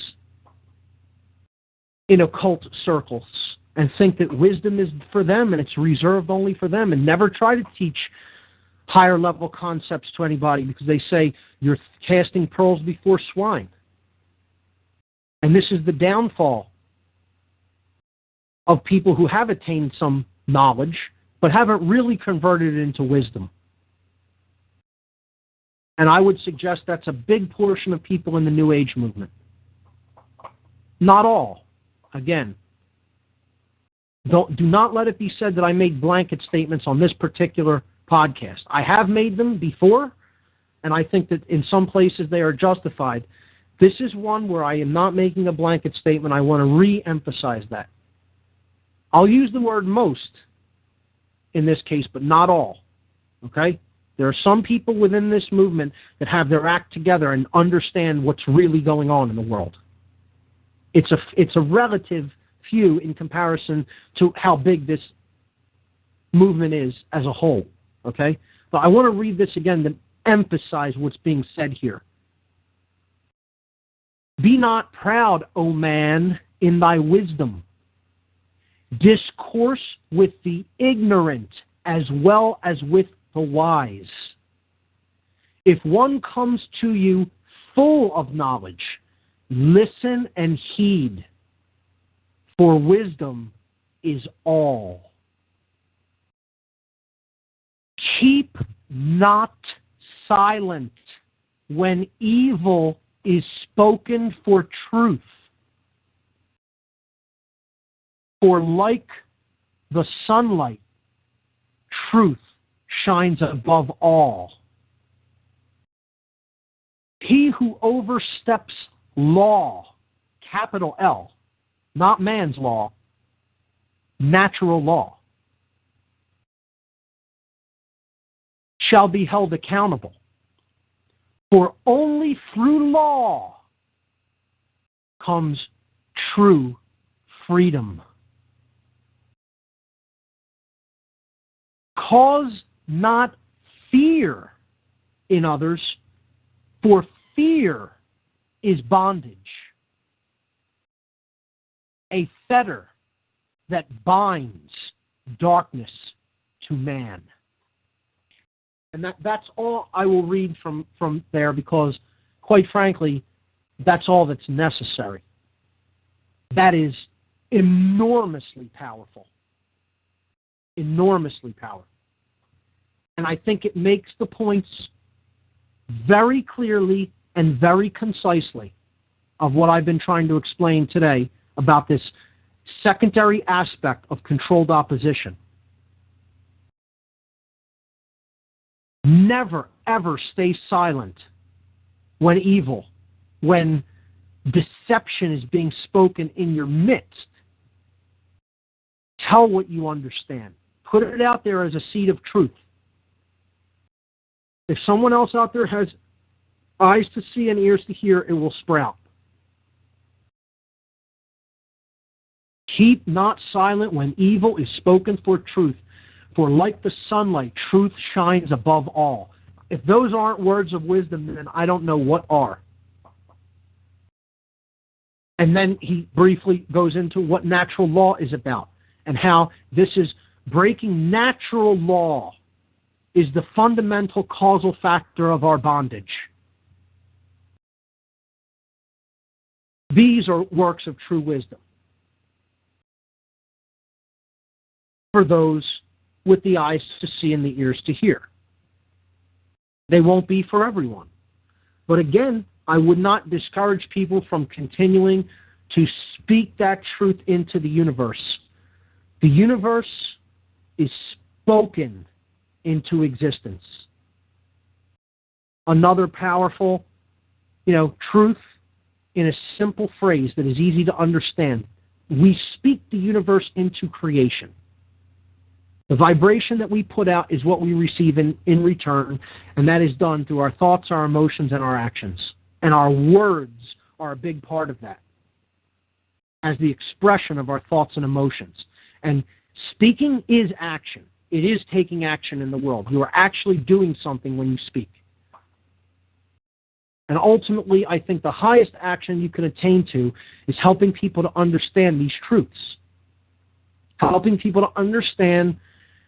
in occult circles and think that wisdom is for them and it's reserved only for them, and never try to teach higher level concepts to anybody because they say you're casting pearls before swine. And this is the downfall of people who have attained some knowledge but haven't really converted it into wisdom. And I would suggest that's a big portion of people in the New Age movement. Not all. Again, do not let it be said that I made blanket statements on this particular podcast. I have made them before, and I think that in some places they are justified. This is one where I am not making a blanket statement. I want to re-emphasize that. I'll use the word most in this case, but not all. Okay? There are some people within this movement that have their act together and understand what's really going on in the world. It's a relative few in comparison to how big this movement is as a whole. Okay? But I want to read this again to emphasize what's being said here. Be not proud, O man, in thy wisdom. Discourse with the ignorant as well as with the wise. If one comes to you full of knowledge, listen and heed, for wisdom is all. Keep not silent when evil is spoken for truth. For like the sunlight, truth shines above all. He who oversteps law, capital L, not man's law, natural law, shall be held accountable. For only through law comes true freedom. Cause not fear in others, for fear is bondage, a fetter that binds darkness to man. And that's all I will read from there, because, quite frankly, that's all that's necessary. That is enormously powerful. Enormously powerful. And I think it makes the points very clearly and very concisely of what I've been trying to explain today about this secondary aspect of controlled opposition. Never, ever stay silent when evil, when deception is being spoken in your midst. Tell what you understand. Put it out there as a seed of truth. If someone else out there has eyes to see and ears to hear, it will sprout. Keep not silent when evil is spoken for truth. For like the sunlight, truth shines above all. If those aren't words of wisdom, then I don't know what are. And then he briefly goes into what natural law is about and how this is breaking natural law is the fundamental causal factor of our bondage. These are works of true wisdom for those with the eyes to see and the ears to hear. They won't be for everyone. But again, I would not discourage people from continuing to speak that truth into the universe. The universe is spoken into existence. Another powerful, truth in a simple phrase that is easy to understand. We speak the universe into creation. The vibration that we put out is what we receive in return, and that is done through our thoughts, our emotions, and our actions. And our words are a big part of that, as the expression of our thoughts and emotions. And speaking is action. It is taking action in the world. You are actually doing something when you speak. And ultimately, I think the highest action you can attain to is helping people to understand these truths. Helping people to understand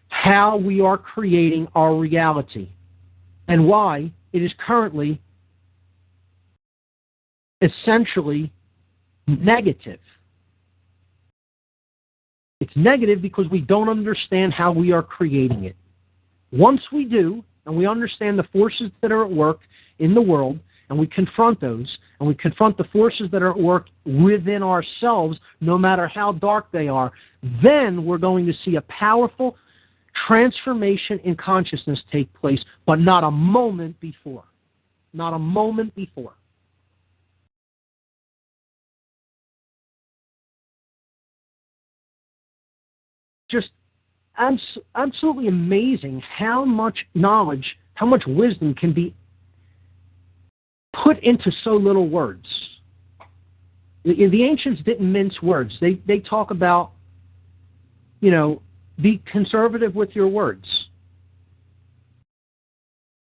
how we are creating our reality and why it is currently essentially negative. It's negative because we don't understand how we are creating it. Once we do, and we understand the forces that are at work in the world, and we confront those, and we confront the forces that are at work within ourselves, no matter how dark they are, then we're going to see a powerful transformation in consciousness take place, but not a moment before. Not a moment before. Just absolutely amazing how much knowledge, how much wisdom can be put into so little words. The ancients didn't mince words. They talk about, be conservative with your words.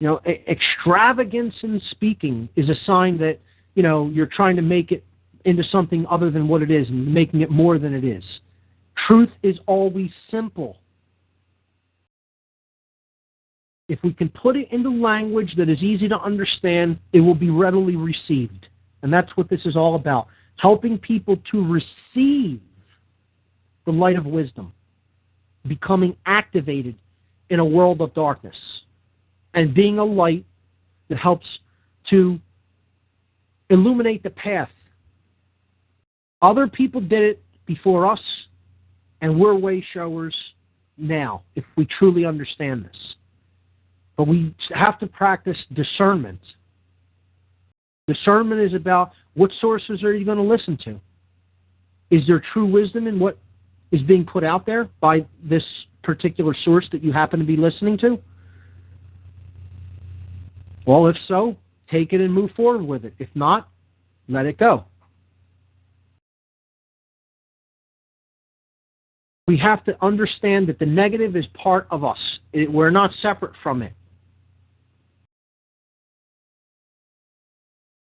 Extravagance in speaking is a sign that, you're trying to make it into something other than what it is and making it more than it is. Truth is always simple. If we can put it into language that is easy to understand, it will be readily received. And that's what this is all about. Helping people to receive the light of wisdom. Becoming activated in a world of darkness. And being a light that helps to illuminate the path. Other people did it before us, and we're way showers now, if we truly understand this. But we have to practice discernment. Discernment is about what sources are you going to listen to? Is there true wisdom in what is being put out there by this particular source that you happen to be listening to? Well, if so, take it and move forward with it. If not, let it go. We have to understand that the negative is part of us. We're not separate from it.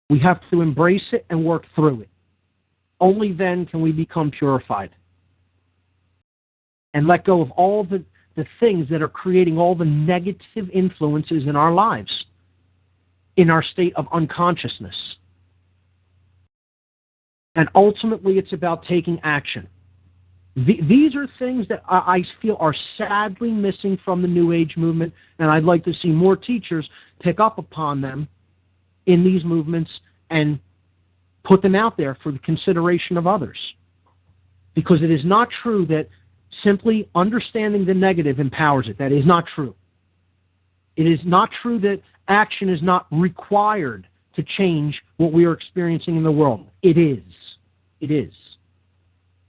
We have to embrace it and work through it. Only then can we become purified. And let go of all the things that are creating all the negative influences in our lives, in our state of unconsciousness. And ultimately, it's about taking action. These are things that I feel are sadly missing from the New Age movement, and I'd like to see more teachers pick up upon them in these movements and put them out there for the consideration of others. Because it is not true that simply understanding the negative empowers it. That is not true. It is not true that action is not required to change what we are experiencing in the world. It is. It is.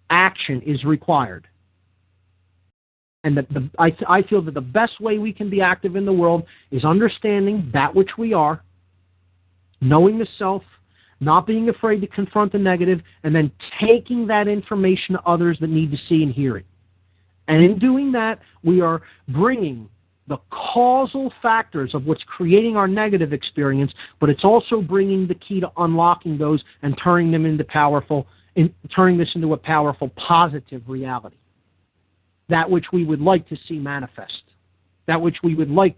Action is required. And I feel that the best way we can be active in the world is understanding that which we are, knowing the self, not being afraid to confront the negative, and then taking that information to others that need to see and hear it. And in doing that, we are bringing the causal factors of what's creating our negative experience, but it's also bringing the key to unlocking those and turning them into turning this into a powerful, positive reality. That which we would like to see manifest. That which we would like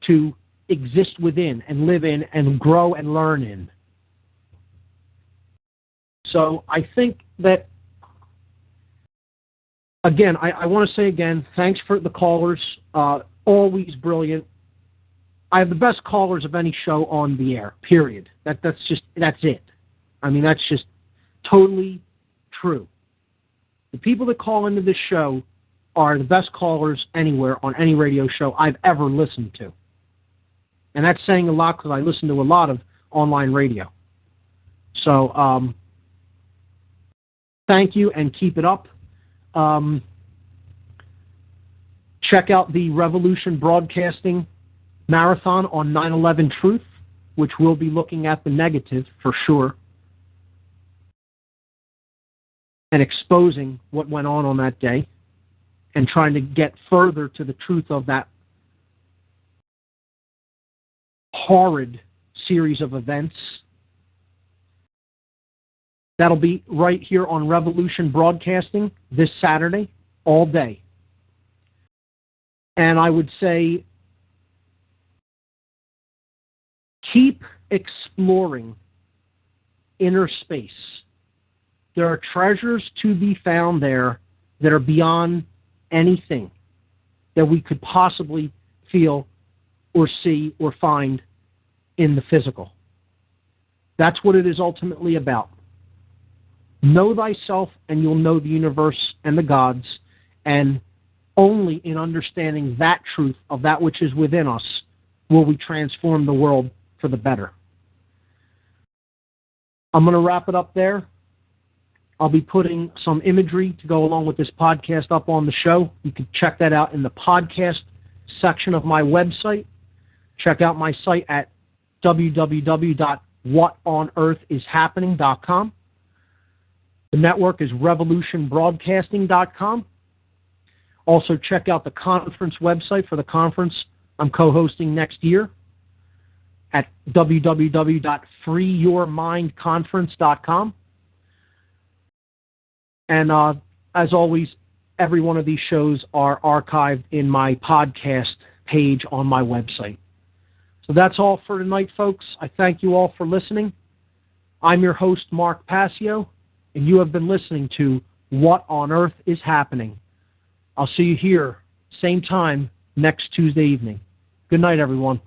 to exist within and live in and grow and learn in. So I think that, again, I want to say again, thanks for the callers. Always brilliant. I have the best callers of any show on the air, period. That's it. I mean, that's just totally true. The people that call into this show are the best callers anywhere on any radio show I've ever listened to. And that's saying a lot because I listen to a lot of online radio. So, thank you and keep it up. Check out the Revolution Broadcasting Marathon on 9/11 Truth, which will be looking at the negative for sure and exposing what went on that day and trying to get further to the truth of that horrid series of events. That'll be right here on Revolution Broadcasting this Saturday, all day. And I would say keep exploring inner space. There are treasures to be found there that are beyond anything that we could possibly feel or see or find in the physical. That's what it is ultimately about. Know thyself and you'll know the universe and the gods, and only in understanding that truth of that which is within us will we transform the world for the better. I'm going to wrap it up there. I'll be putting some imagery to go along with this podcast up on the show. You can check that out in the podcast section of my website. Check out my site at www.whatonearthishappening.com. The network is revolutionbroadcasting.com. Also, check out the conference website for the conference I'm co-hosting next year at www.freeyourmindconference.com. And as always, every one of these shows are archived in my podcast page on my website. So that's all for tonight, folks. I thank you all for listening. I'm your host, Mark Passio, and you have been listening to What on Earth is Happening. I'll see you here, same time, next Tuesday evening. Good night, everyone.